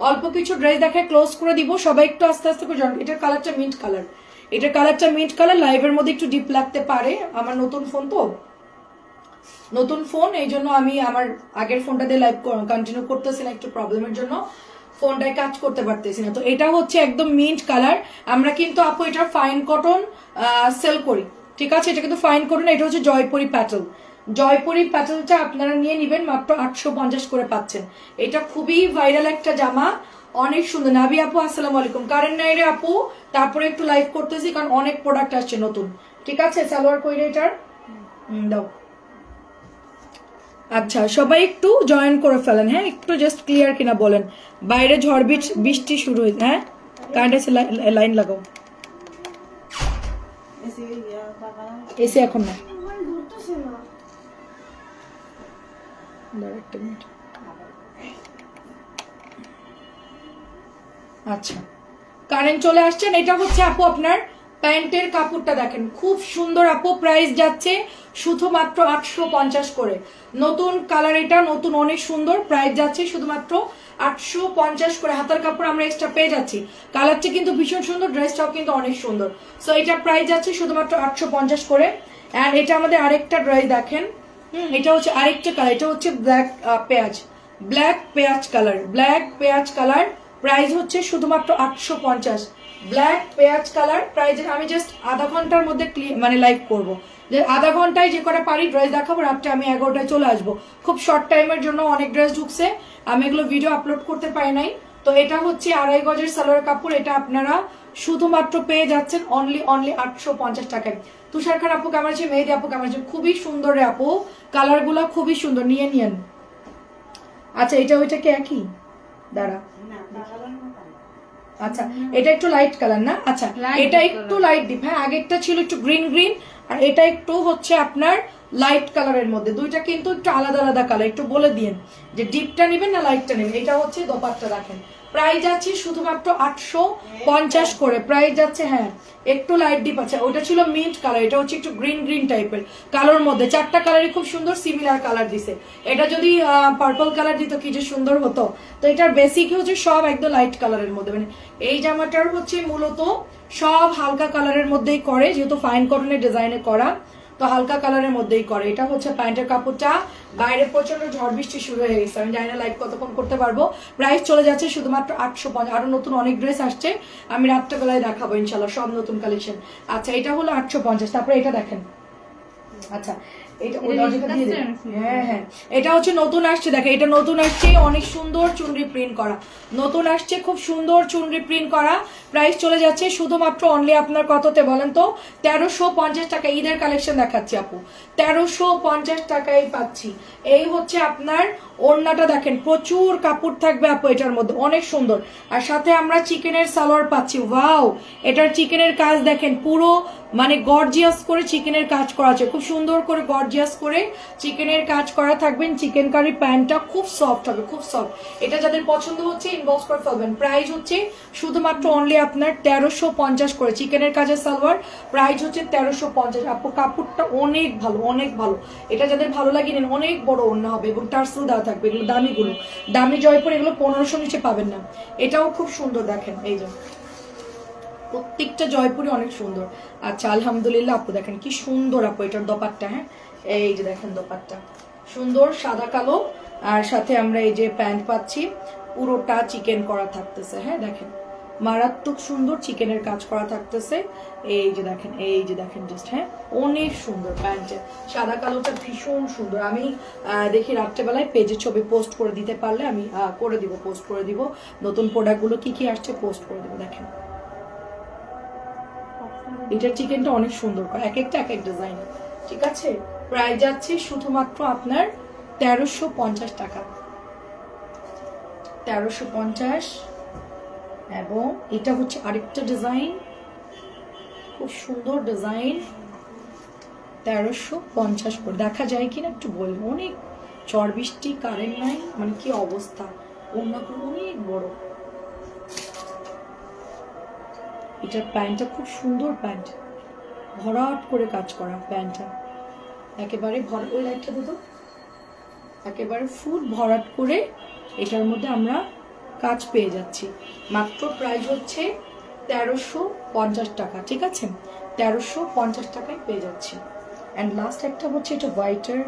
অল্প কিছু ড্রেস দেখায় ক্লোজ করে দিব, সবাই একটু আস্তে আস্তে করে জানুন। এটার কালারটা মিন্ট কালার, এটার কালারটা মিন্ট কালার। লাইভের মধ্যে একটু ডিপ লাগতে পারে, আমার নতুন ফোন তো, নতুন ফোন, এই জন্য আমি আমার আগের ফোনটা দিয়ে লাইভ কন্টিনিউ করতেছি না, একটু প্রবলেমের জন্য ফোনটায় কাজ করতে পারতেছি না। তো এটা হচ্ছে একদম মিন্ট কালার। আমরা কিন্তু আপু এটা ফাইন কটন সেল করি, ঠিক আছে? এটা কিন্তু ফাইন কটন, এটা হচ্ছে জয়পুরি প্যাটেল। জয়পুরি প্যাটেলটা আপনারা নিয়ে নেবেন, মাত্র 850 করে পাচ্ছেন। এটা খুবই ভাইরাল একটা জামা, অনেক সুন্দর। নাবি আপু আসসালামু আলাইকুম। কারেন্ট নাই রে আপু, তারপরে একটু লাইভ করতেছি কারণ অনেক প্রোডাক্ট আসছে নতুন, ঠিক আছে? সালোয়ার কইরে এটার দাও। আচ্ছা, সবাই একটু জয়েন করে ফেলেন, হ্যাঁ? একটু জাস্ট ক্লিয়ার কিনা বলেন। বাইরে ঝড় বৃষ্টি শুরু হয়েছে, হ্যাঁ? কারেন্ট এসে লাইন লাগাও। এসে এখন না, একটা মিনিট। আচ্ছা, কারেন্ট চলে আসছেন। এটা হচ্ছে আপু আপনার প্যান্টের কাপড়টা দেখেন, খুব সুন্দর আপু। প্রাইস যাচ্ছে শুধুমাত্র 850 করে। নতুন কালার, এটা নতুন, অনেক সুন্দর। প্রাইস যাচ্ছে শুধুমাত্র 850 করে। হাতার কাপড় আমরা এক্সট্রা পেয়ে যাচ্ছি। কালারটা কিন্তু ভীষণ সুন্দর, ড্রেসটাও কিন্তু অনেক সুন্দর। সো এটা প্রাইস যাচ্ছে শুধুমাত্র 850 করে। আর এটা আমাদের আরেকটা ড্রেস দেখেন, এটা হচ্ছে আরেকটা কালার, এটা হচ্ছে ব্ল্যাক পেঁয়াজ, ব্ল্যাক পেঁয়াজ কালার, ব্ল্যাক পেঁয়াজ কালার। প্রাইস হচ্ছে শুধুমাত্র 850। ব্ল্যাক পেঁয়াজ কালার প্রাইজের। আমি জাস্ট আধা ঘন্টার মধ্যে মানে লাইভ করব, যে আধা ঘন্টায় যে কটা পারি ড্রেস দেখাবো। রাত্রে আমি 11টায় চলে আসবো, খুব শর্ট টাইমের জন্য অনেক ড্রেস ঢুকছে, আমি এগুলো ভিডিও আপলোড করতে পারি নাই। তো এটা হচ্ছে 2.5 গজের সালোয়ার কাপড়, এটা আপনারা শুধুমাত্র পেয়ে যাচ্ছেন অনলি 850 টাকায়। তুষার খান আপু কেমন আছে, মেহেদি আপু কেমন আছে? খুবই সুন্দর রে আপু, কালার গুলা খুবই সুন্দর, নিয়ে নিয়েন। আচ্ছা, এটা ওইটা কি একই? দাঁড়া, আচ্ছা এটা একটু লাইট কালার না? আচ্ছা, এটা একটু লাইট ডিপ, হ্যাঁ? আগেরটা ছিল একটু গ্রিন গ্রিন, আর এটা একটু হচ্ছে আপনার লাইট কালারের মধ্যে। দুইটা কিন্তু একটু আলাদা আলাদা কালার, একটু বলে দিন যে ডিপটা নেবেন না লাইটটা নেবেন। এটা হচ্ছে দোপাট্টা দেখেন, প্রাইস যাচ্ছে শুধুমাত্র 850 করে। প্রাইস যাচ্ছে, হ্যাঁ একটু লাইট ডিপ আছে, ওটা ছিল মিন্ট কালার, এটা হচ্ছে একটু গ্রিন গ্রিন টাইপের কালোর মধ্যে। চারটা কালারই খুব সুন্দর সিমিলার কালার দিছে। এটা যদি পার্পল কালার দিত কি যে সুন্দর হতো। তো এটার বেসিক হচ্ছে সব একদম লাইট কালারের মধ্যে, মানে এই জামাটার হচ্ছে মূলত সব হালকা কালারের মধ্যেই করে, যেহেতু ফাইন কটনের ডিজাইনে করা, তো হালকা কালারের মধ্যেই করে। এটা হচ্ছে প্যান্টের কাপড়টা। বাইরে প্রচন্ড ঝড় বৃষ্টি শুরু হয়ে গেছে, আমি জানি না লাইভ কতক্ষণ করতে পারবো। প্রাইস চলে যাচ্ছে শুধুমাত্র 850। আরো নতুন অনেক ড্রেস আসছে, আমি রাত্রেবেলায় দেখাবো ইনশাল্লাহ সব নতুন কালেকশন। আচ্ছা, এটা হলো 850। তারপরে এটা দেখেন, আচ্ছা হ্যাঁ হ্যাঁ, এটা হচ্ছে নতুন আসছে, দেখেন এটা নতুন আসছে, অনেক সুন্দর চুনরি প্রিন্ট করা, নতুন আসছে, খুব সুন্দর চুনরি প্রিন্ট করা। প্রাইস চলে যাচ্ছে শুধুমাত্র অনলি আপনার কততে বলেন তো? 1350 টাকা। ঈদের কালেকশন দেখাচ্ছি আপু, 1350 টাকায় পাচ্ছি। এই হচ্ছে আপনার ওড়নাটা দেখেন, প্রচুর কাপড় থাকবে আপু এটার মধ্যে, অনেক সুন্দর। আর সাথে আমরা চিকেনের সালোয়ার পাচ্ছি। ওয়াও, এটার চিকেনের কাজ দেখেন, পুরো মানে গর্জিয়াস করে চিকেনের কাজ করা আছে, খুব সুন্দর করে গর্জিয়াস করে চিকেনের কাজ করা থাকবেন। চিকেন কারি প্যান্টটা খুব সফট হবে, খুব সফট। এটা যাদের পছন্দ হচ্ছে ইনবক্স করে ফেলবেন। প্রাইস হচ্ছে শুধুমাত্র অনলি আপনার 1350 করে। চিকেনের কাজের সালোয়ার, প্রাইস হচ্ছে 1350। আপু কাপড়টা অনেক ভালো, অনেক ভালো। এটা যাদের ভালো লাগে নেন, অনেক বড় ওড়না হবে এবং টার্সেল দেওয়া থাকবে। এগুলো দামিগুলো, দামি জয়পুর, এগুলো 1500 নিচে পাবেন না। এটাও খুব সুন্দর দেখেন, এই যে প্রত্যেকটা জয়পুরি অনেক সুন্দর। আচ্ছা, আলহামদুলিল্লাহ আপু দেখেন কি সুন্দর আপু এটার দোপাট্টা, হ্যাঁ এই যে দেখেন দোপাট্টা সুন্দর সাদা কালো, আর সাথে আমরা এই যে প্যান্ট পাচ্ছি, পুরোটা চিকেন করা থাকতেছে। হ্যাঁ দেখেন, মারাত্মক সুন্দর চিকেনের কাজ করা থাকতেছে। এই যে দেখেন, এই যে দেখেন জাস্ট, হ্যাঁ অনেক সুন্দর প্যান্টের সাদা কালোটা ভীষণ সুন্দর। আমি দেখি রাত্রেবেলায় পেজে ছবি পোস্ট করে দিতে পারলে আমি করে দিব, পোস্ট করে দিব। নতুন প্রোডাক্টগুলো কি কি আসছে পোস্ট করে দিব। দেখেন এটার চিকেনটা অনেক সুন্দর, এক একটা এক এক ডিজাইন, ঠিক আছে? প্রাইস যাচ্ছে শুধুমাত্র আপনার 1350 টাকা, 1350। এবং এটা হচ্ছে আরেকটা ডিজাইন, খুব সুন্দর ডিজাইন, 1350 করে। দেখা যায় কিনা একটু বলবো, অনেক ঝড় বৃষ্টি, কারেন্ট নাই, মানে কি অবস্থা। অন্যগুলো অনেক বড়। এটার প্যান্টটা খুব সুন্দর, প্যান্ট ভরাট করে কাজ করা, প্যান্টটা একেবারে ভরা, ওই লাইটটা দিত, একেবারে ফুল ভরাট করে এটার মধ্যে আমরা কাজ পেয়ে যাচ্ছি। মাত্র প্রাইস হচ্ছে 1350 টাকা, ঠিক আছে? 1350 টাকায় পেয়ে যাচ্ছি। অ্যান্ড লাস্ট একটা হচ্ছে এটা হোয়াইটার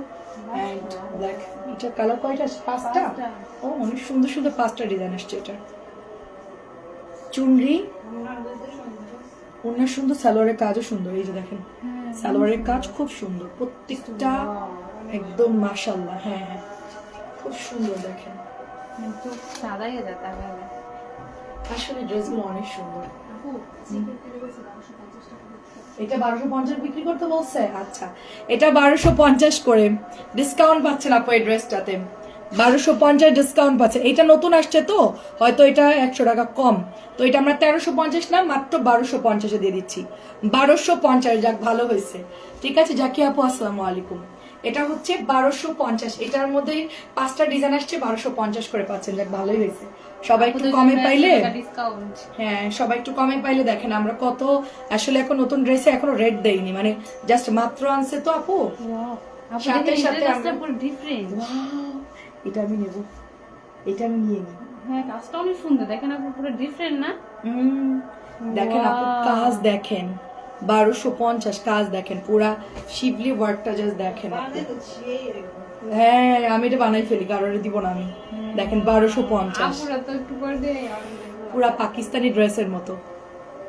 অ্যান্ড ব্ল্যাক। এটা কালার কয়টা? 5টা। ও অনেক সুন্দর সুন্দর 5টা ডিজাইন আসছে। এটা চুনরি, ওনার সুন্দর, সালোয়ারের কাজও সুন্দর। এই যে দেখেন সালোয়ারের কাজ খুব সুন্দর প্রত্যেকটা, একদম মাশাআল্লাহ। হ্যাঁ হ্যাঁ খুব সুন্দর। দেখেন আসলে ড্রেসগুলো অনেক সুন্দর। এটা 1250 বিক্রি করতে বলছে। আচ্ছা এটা 1250 করে ডিসকাউন্ট পাচ্ছেন আপু এই ড্রেসটাতে। 1250 ডিসকাউন্ট পাচ্ছে। এটা নতুন আসছে তো হয়তো এটা 100 টাকা কম, তো এটা আমরা 1350 না মাত্র 1250-এ দিয়ে দিচ্ছি। 1250, যাক ভালো হয়েছে। ঠিক আছে জাকি আপু আসসালামু আলাইকুম। এটা হচ্ছে 1250, এটার মধ্যে 5টা ডিজাইন আসছে, 1250 করে পাচ্ছেন, যাক ভালোই হয়েছে। সবাই একটু কমে পাইলে, হ্যাঁ সবাই একটু কমে পাইলে। দেখেন আমরা কত আসলে এখন নতুন ড্রেসে এখনো রেট দেইনি, মানে জাস্ট মাত্র আনছে তো আপু, সাথে সাথে এটা আমি নেব, এটা আমি নিয়ে নিই। হ্যাঁ কাজটা অনেক সুন্দর, দেখেন আপু পুরো ডিফারেন্ট না? দেখেন আপু কাজ দেখেন, 1250 কাজ দেখেন, পুরা শিবলি ওয়ার্কটা জাস্ট দেখেন আপু। হ্যাঁ আমি এটা বানাই ফেলি, কারোর দিব না আমি। দেখেন 1250, পুরা পাকিস্তানি ড্রেসের মতো।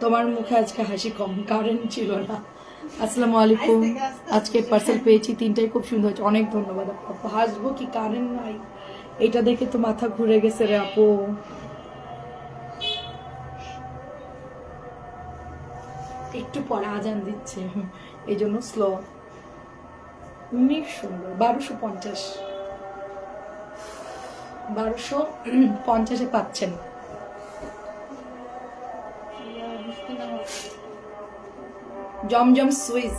তোমার মুখে আজকে হাসি কম, কারেন্ট ছিল না। আসসালামু আলাইকুম। আজকে পার্সেল পেয়েছি, 3টাই খুব সুন্দর হয়েছে, অনেক ধন্যবাদ আপু। হাসবো কি, কারেন্ট নাই, এটা দেখে তো মাথা ঘুরে গেছে রে আপু। একটু পরে আজান দিচ্ছে এই জন্য স্লো। অনেক সুন্দর, 1250, 1250-এ পাচ্ছেন। জমজম সুইস,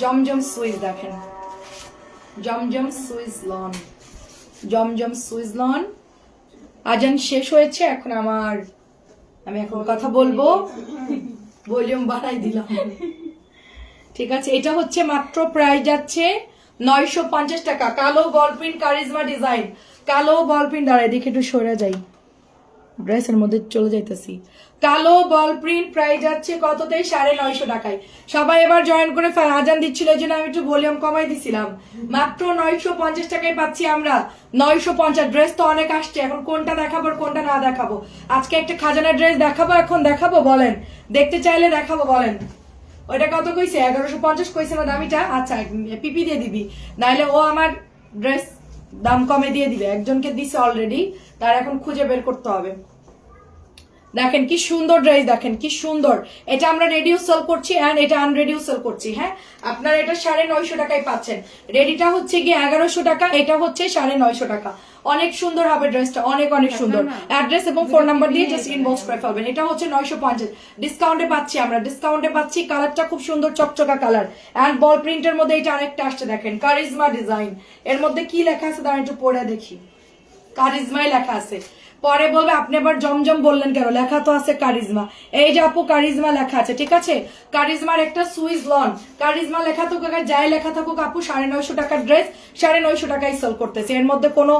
জমজম সুইস দেখেন, জমজম সুইস লন, জমজম সুইস লন। আজান শেষ হয়েছে, এখন আমি এখন কথা বলবো, ভলিউম বাড়াই দিলাম। ঠিক আছে এটা হচ্ছে মাত্র প্রাইস যাচ্ছে 950 টাকা। কালো বল প্রিন্ট কারিজমা ডিজাইন, কালো বল প্রিন্ট, দাঁড়ায় দেখে একটু সরে যাই, ড্রেসের মধ্যে চলে যাইতেছি। কালো বল প্রিন্ট প্রাইস যাচ্ছে কততেই? 950 টাকায়। সবাই এবার জয়েন করে আজান দিচ্ছিল, এই জন্য আমি একটু ভলিউম কমাই দিছিলাম। মাত্র 950 টাকায় পাচ্ছি আমরা। 950। ড্রেস তো অনেক আসছে, এখন কোনটা দেখাবো কোনটা না দেখাবো। আজকে একটা খাজানা ড্রেস দেখাবো, এখন দেখাবো বলেন, দেখতে চাইলে দেখাবো বলেন। ওইটা কত কইছে? 1150 কইছে না দামিটা? আচ্ছা পিপি দিয়ে দিবি, নাইলে ও আমার ড্রেস দাম কমে দিয়ে দিবে। একজনকে দিছে অলরেডি, তার এখন খুঁজে বের করতে হবে। দেখেন কি সুন্দর ড্রেস, দেখেন কি সুন্দর। এটা আমরা রেডিও সেল করছি এন্ড এটা আনরেডিও সেল করছি। হ্যাঁ আপনারা এটা 950 টাকায় পাচ্ছেন। রেডিটা হচ্ছে গিয়ে 1100 টাকা, এটা হচ্ছে 950 টাকা। অনেক সুন্দর হবে ড্রেসটা, অনেক অনেক সুন্দর। অ্যাড্রেস এবং ফোন নাম্বার দিয়ে জাস্ট ইনবক্স করে ফেলবেন। এটা হচ্ছে 950, ডিসকাউন্টে পাচ্ছি আমরা, ডিসকাউন্টে পাচ্ছি। কালারটা খুব সুন্দর চকচকা কালার এন্ড বল প্রিন্টের মধ্যে এটা আরেকটা আসছে দেখেন, কারিজমা ডিজাইন। এর মধ্যে কি লেখা আছে দাঁড়ান একটু পড়ে দেখি। কারিজমাই লেখা আছে। পরে বলবে আপনি আবার জমজম বললেন কেন, লেখা তো আছে কারিজমা। এই যে আপু কারিজমা লেখা আছে, ঠিক আছে? কারিজমার একটা সুইস লন, কারিজমা লেখা থাকুক আর যাই লেখা থাকুক আপু, 950 টাকার ড্রেস 950 টাকায় সেল করতেছে। এর মধ্যে কোনো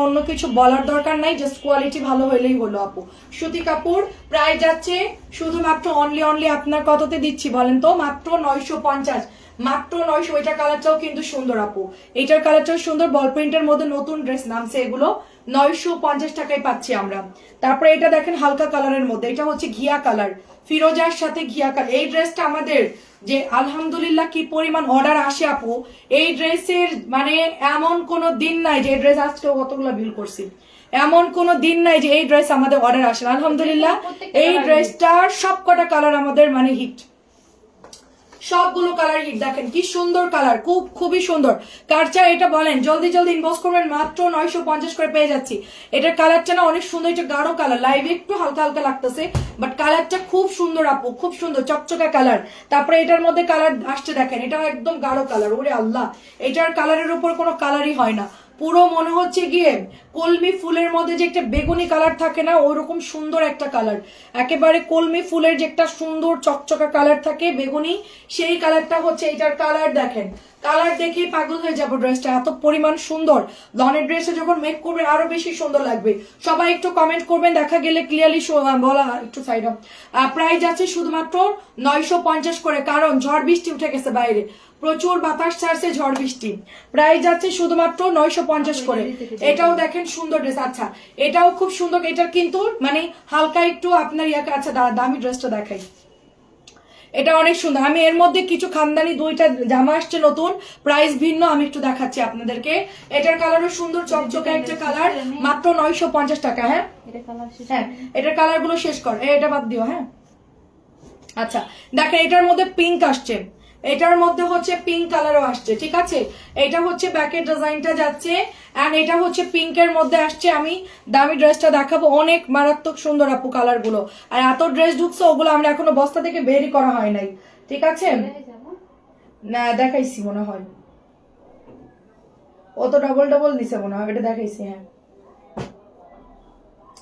অন্য কিছু বলার দরকার নাই, জাস্ট কোয়ালিটি ভালো হইলেই হলো আপু। সুতি কাপড় প্রাইস যাচ্ছে শুধুমাত্র অনলি আপনার কততে দিচ্ছি বলেন তো? মাত্র 950, মাত্র 900। এটা কালারটাও কিন্তু সুন্দর আপু, এটার কালারটাও সুন্দর। বল প্রিন্টের মধ্যে নতুন ড্রেস নামছে এগুলো, 950 টাকায় পাচ্ছি আমরা। তারপরে এটা দেখেন হালকা কালারের মধ্যে, এটা হচ্ছে ঘিয়া কালার, ফিরোজার সাথে ঘিয়া কালার। এই ড্রেসটা আমাদের যে আলহামদুলিল্লাহ কি পরিমাণ অর্ডার আসে আপু, এই ড্রেসের মানে এমন কোনো দিন নাই যে এই ড্রেস আজকেও কতগুলো বিল করছি, এমন কোনো দিন নাই যে এই ড্রেস আমাদের অর্ডার আসে। আলহামদুলিল্লাহ এই ড্রেসটার সবকটা কালার আমাদের মানে হিট, সবগুলো কালার হিট। দেখেন কি সুন্দর কালার, খুবই সুন্দর। কার চাই এটা বলেন, জলদি জলদি ইনবক্স করবেন। মাত্র 950 করে পেয়ে যাচ্ছি। এটার কালারটা না অনেক সুন্দর, এটা গাঢ় কালার, লাইভে একটু হালকা হালকা লাগতেছে, বাট কালারটা খুব সুন্দর আপু, খুব সুন্দর চকচকা কালার। তারপরে এটার মধ্যে কালার আসছে দেখেন, এটাও একদম গাঢ় কালার। ওরে আল্লাহ, এটার কালারের উপর কোনো কালারই হয় না, পুরো মনে হচ্ছে গিয়ে কলমি ফুলের মধ্যে যে একটা বেগুনি কালার থাকে না, ওইরকম সুন্দর একটা কালার, একেবারে কলমি ফুলের যে একটা সুন্দর চকচকা কালার থাকে বেগুনি, সেই কালারটা হচ্ছে এটার কালার। দেখেন কালার দেখেই পাগল হয়ে যাবো, ড্রেসটা এত পরিমাণ সুন্দর। লনের ড্রেসে যখন মেক করবেন আরো বেশি সুন্দর লাগবে। সবাই একটু কমেন্ট করবেন, দেখা গেলে ক্লিয়ারলি বলা একটু সাইড অফ। প্রাইস আছে শুধুমাত্র 950 করে, কারণ ঝড় বৃষ্টি উঠে গেছে বাইরে, প্রচুর বাতাস ছাড়ছে, ঝড় বৃষ্টি। প্রাইস যাচ্ছে শুধুমাত্র 950 করে। এটাও দেখেন সুন্দর ড্রেস। আচ্ছা এটাও খুব সুন্দর, এটার কিন্তু মানে হালকা একটু আপনার ইয়াকে, আচ্ছা দামি ড্রেসটা দেখাই, এটা অনেক সুন্দর। আমি এর মধ্যে কিছু খানদানি দুইটা জামা আসছে নতুন, প্রাইস ভিন্ন, আমি একটু দেখাচ্ছি আপনাদেরকে। এটার কালারও সুন্দর চকচকে একটা কালার, মাত্র 950 টাকা। হ্যাঁ হ্যাঁ, এটার কালার গুলো শেষ কর, এটা বাদ দিও। হ্যাঁ আচ্ছা দেখেন এটার মধ্যে পিঙ্ক আসছে, এটার মধ্যে হচ্ছে পিঙ্ক কালারও আসছে, ঠিক আছে। এটা হচ্ছে ব্যাকের ডিজাইনটা যাচ্ছে, এন্ড এটা হচ্ছে পিঙ্কের মধ্যে আসছে। আমি দামি ড্রেসটা দেখাবো, অনেক মারাত্মক সুন্দর আপু কালার গুলো। আর এত ড্রেস ঢুকছে, ওগুলো আমরা এখনো বস্তা থেকে বেরই করা হয় নাই, ঠিক আছে। না দেখাইছি মনে হয়, ও তো ডবল ডবল নিছে মনে হয়, এটা দেখাইছি। হ্যাঁ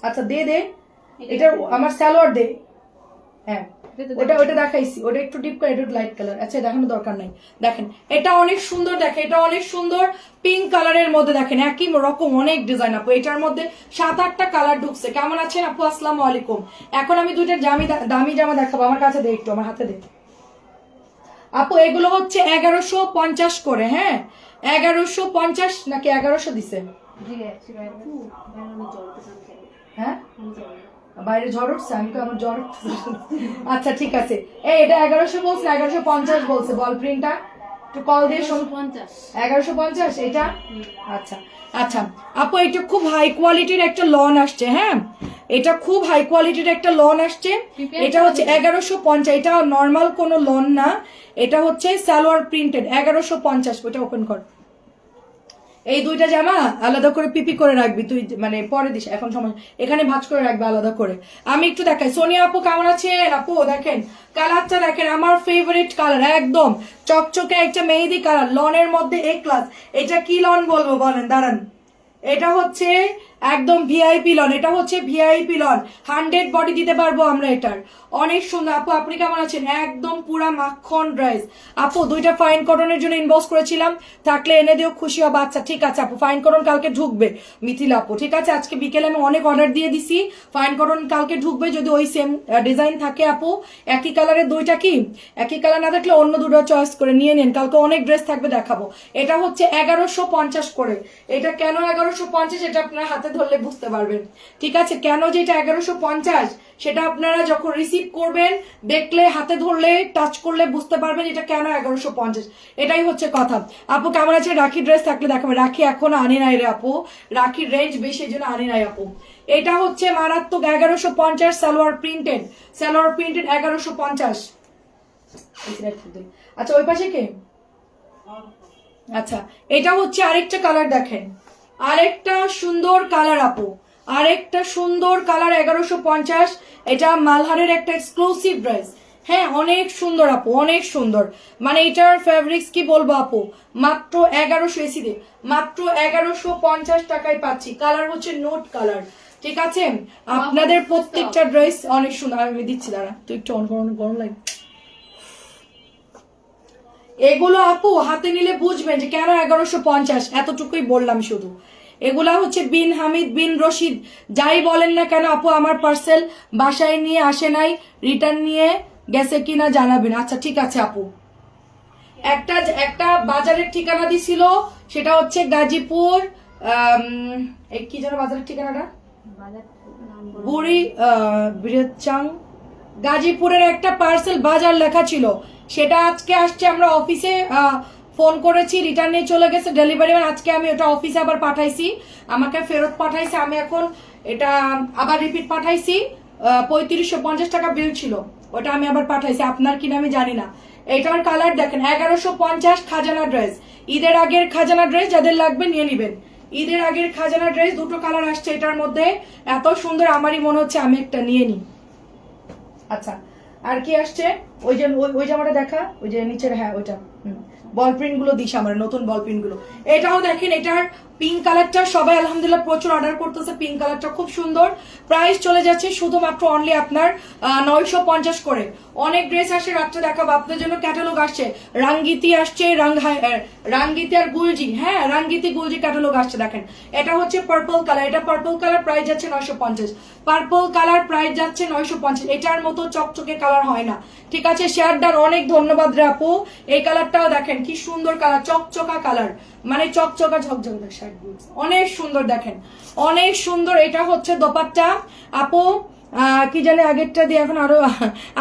আচ্ছা দে দে, এটা আমার সালোয়ার দে। হ্যাঁ ওটা দেখাইছি, ওটা একটু ডিপ করে, একটু লাইট কালার। আচ্ছা দেখানোর দরকার নাই। দেখেন এটা অনেক সুন্দর, দেখেন এটা অনেক সুন্দর পিঙ্ক কালারের মধ্যে, দেখেন একই রকম অনেক ডিজাইন আপু। এটার মধ্যে 7-8টা কালার ঢুকছে। কেমন আছেন আপু? আসসালামু আলাইকুম। এখন আমি দুইটা দামি জামা দেখাবো, আমার কাছে দে একটু, আমার হাতে দে আপু। এগুলো হচ্ছে 1150 করে। হ্যাঁ 1150 নাকি 1100 দিছে? হ্যাঁ বাইরে ঝড় উঠছে, আমি তো আমার জ্বর উঠছে। আচ্ছা ঠিক আছে, এটা 1100 বলছে, 1150 বলছে। বল প্রিন্টটা একটু কল দিয়ে শোন। 1150 এটা। আচ্ছা আচ্ছা আপু, এটা খুব হাই কোয়ালিটির একটা লন আসছে। হ্যাঁ এটা খুব হাই কোয়ালিটির একটা লন আসছে। এটা হচ্ছে 1150, এটা নর্মাল কোনো লন না, এটা হচ্ছে সালোয়ার প্রিন্টেড। 1150, ওটা ওপেন কর। এই দুইটা জামা আলাদা করে পিপি করে রাখবি তুই, মানে পরে দিস, এখন সময় এখানে ভাঁজ করে রাখবে আলাদা করে। আমি একটু দেখাই। সোনিয়া আপু কেমন আছেন? আপু দেখেন কালারটা দেখেন, আমার ফেভারিট কালার, একদম চকচকে একটা মেহেদি কালার, লনের মধ্যে এ ক্লাস। এটা কি লন বলবো বলেন, দাঁড়ান। এটা হচ্ছে একদম ভিআইপি লন, এটা হচ্ছে ভিআইপি লন, 100 বডি দিতে পারবো আমরা এটার। অনেক সুন্দর আপু, আপনি কেমন আছেন? একদম পুরা মাখন ড্রেস আপু। দুইটা ফাইন কটনের জন্য ইনবক্স করেছিলাম, থাকলে এনে দিও, খুশি হবে। আচ্ছা ঠিক আছে আপু, ফাইন কটন কালকে ঢুকবে মিথিলা আপু, ঠিক আছে। আজকে বিকেলে আমি অনেক অর্ডার দিয়ে দিছি, ফাইন কটন কালকে ঢুকবে, যদি ওই সেম ডিজাইন থাকে আপু। একই কালারের দুইটা, কি একই কালার না থাকলে অন্য দুটো চয়েস করে নিয়ে নেন, কালকে অনেক ড্রেস থাকবে দেখাবো। এটা হচ্ছে 1150 করে। এটা কেন 1150 এটা আপনারা হাতে ধরলে বুঝতে পারবেন, ঠিক আছে। কেন যে এটা 1150 সেটা আপনারা যখন রিসিভ করবেন, দেখলে, হাতে ধরলে, টাচ করলে বুঝতে পারবেন এটা কেন 1150। এটাই হচ্ছে কথা। আপু কেমন আছে? রাখি ড্রেস থাকলে দেখাবে। রাখি এখনো আনি নাই রে আপু, রাখির রেঞ্জ বেশি, এই জন্য আনি নাই আপু। এটা হচ্ছে মারাত্মক 1150 সালোয়ার প্রিন্টেড, সালোয়ার প্রিন্টেড 1150। আচ্ছা ওই পাশে কে? আচ্ছা এটা হচ্ছে আরেকটা কালার, দেখেন আরেকটা সুন্দর কালার আপু, আরেকটা সুন্দর কালার 1150। এটা মালহারের একটা এক্সক্লুসিভ ড্রেস। হ্যাঁ অনেক সুন্দর আপু, অনেক সুন্দর। মানে এটার ফেব্রিক্স কি বলবো আপু, মাত্র 1100 এসি দিয়ে মাত্র 1150 টাকায় পাচ্ছি। কালার হচ্ছে নোট কালার, ঠিক আছে। আপনাদের প্রত্যেকটা ড্রেস অনেক সুন্দর। আমি দিচ্ছি, দাঁড়া তুই একটু অন করুন, গরম লাগে। এগুলো আপু হাতে নিলে বুঝবেন যে কেন 1150, এতটুকুই বললাম শুধু। এগুলা হচ্ছে বিন হামিদ বিন রশিদ, যাই বলেন না কেন আপু, আমার পার্সেল বাসায় নিয়ে আসে নাই, রিটার্ন নিয়ে গেছে কিনা জানাবেন। আচ্ছা ঠিক আছে আপু। একটা বাজারের ঠিকানা দিছিল, সেটা হচ্ছে গাজীপুর, কি যেন বাজারের ঠিকানাটা, বুড়ি বৃহচ্চাং, গাজীপুরের একটা পার্সেল বাজার লেখা ছিল, সেটা আজকে আসছে। আমরা অফিসে ফোন করেছি, রিটার্ন নিয়ে চলে গেছে ডেলিভারি ম্যান। আজকে আমি ওটা অফিসে আবার পাঠাইছি, আমাকে ফেরত পাঠাইছে। আমি এখন এটা আবার রিপিট পাঠাইছি, 3550 টাকা বিল ছিল, ওটা আমি আবার পাঠাইছি। আপনার কিনা আমি জানি না। এটার কালার দেখেন 1150, খাজানা ড্রেস, ঈদের আগের খাজানা ড্রেস, যাদের লাগবে নিয়ে নিবেন। ঈদের আগের খাজানা ড্রেস, দুটো কালার আসছে এটার মধ্যে, এত সুন্দর, আমারই মনে হচ্ছে আমি একটা নিয়ে নিই। আচ্ছা আর কি আসছে? ওই যে ওই জামাটা দেখা, ওই যে নিচের, হ্যাঁ ওইটা। বল প্রিন্ট গুলো দিস আমার, নতুন বল প্রিন্ট গুলো। এটাও দেখেন, এটার পিঙ্ক কালারটা সবাই আলহামদুলিল্লাহ প্রচুর অর্ডার করতেছে, পিঙ্ক কালারটা খুব সুন্দর। প্রাইস চলে যাচ্ছে শুধুমাত্র অনলি আপনার 950 করে। অনেক ড্রেস আসে, রাত্রে দেখাবো আপনাদের জন্য। ক্যাটালগ আসছে, রাঙ্গিতি আসছে, রাঙ্গিতি আর গুলজি, হ্যাঁ রাঙ্গিতি গুলজি ক্যাটালগ আসছে। দেখেন এটা হচ্ছে পার্পল কালার, এটা পার্পল কালার, প্রাইস যাচ্ছে 950। পার্পল কালার প্রাইস যাচ্ছে 950। এটার মতো চকচকে কালার হয় না, ঠিক আছে। শেয়ারদার অনেক ধন্যবাদ রে আপু। এই কালারটাও দেখেন কি সুন্দর কালার, চকচকা কালার, মানে চকচকা ঝকঝক শার্ট, অনেক সুন্দর দেখেন, অনেক সুন্দর। এটা হচ্ছে দোপাট্টা আপু, কি জানে আগেরটা দিয়ে এখন আরো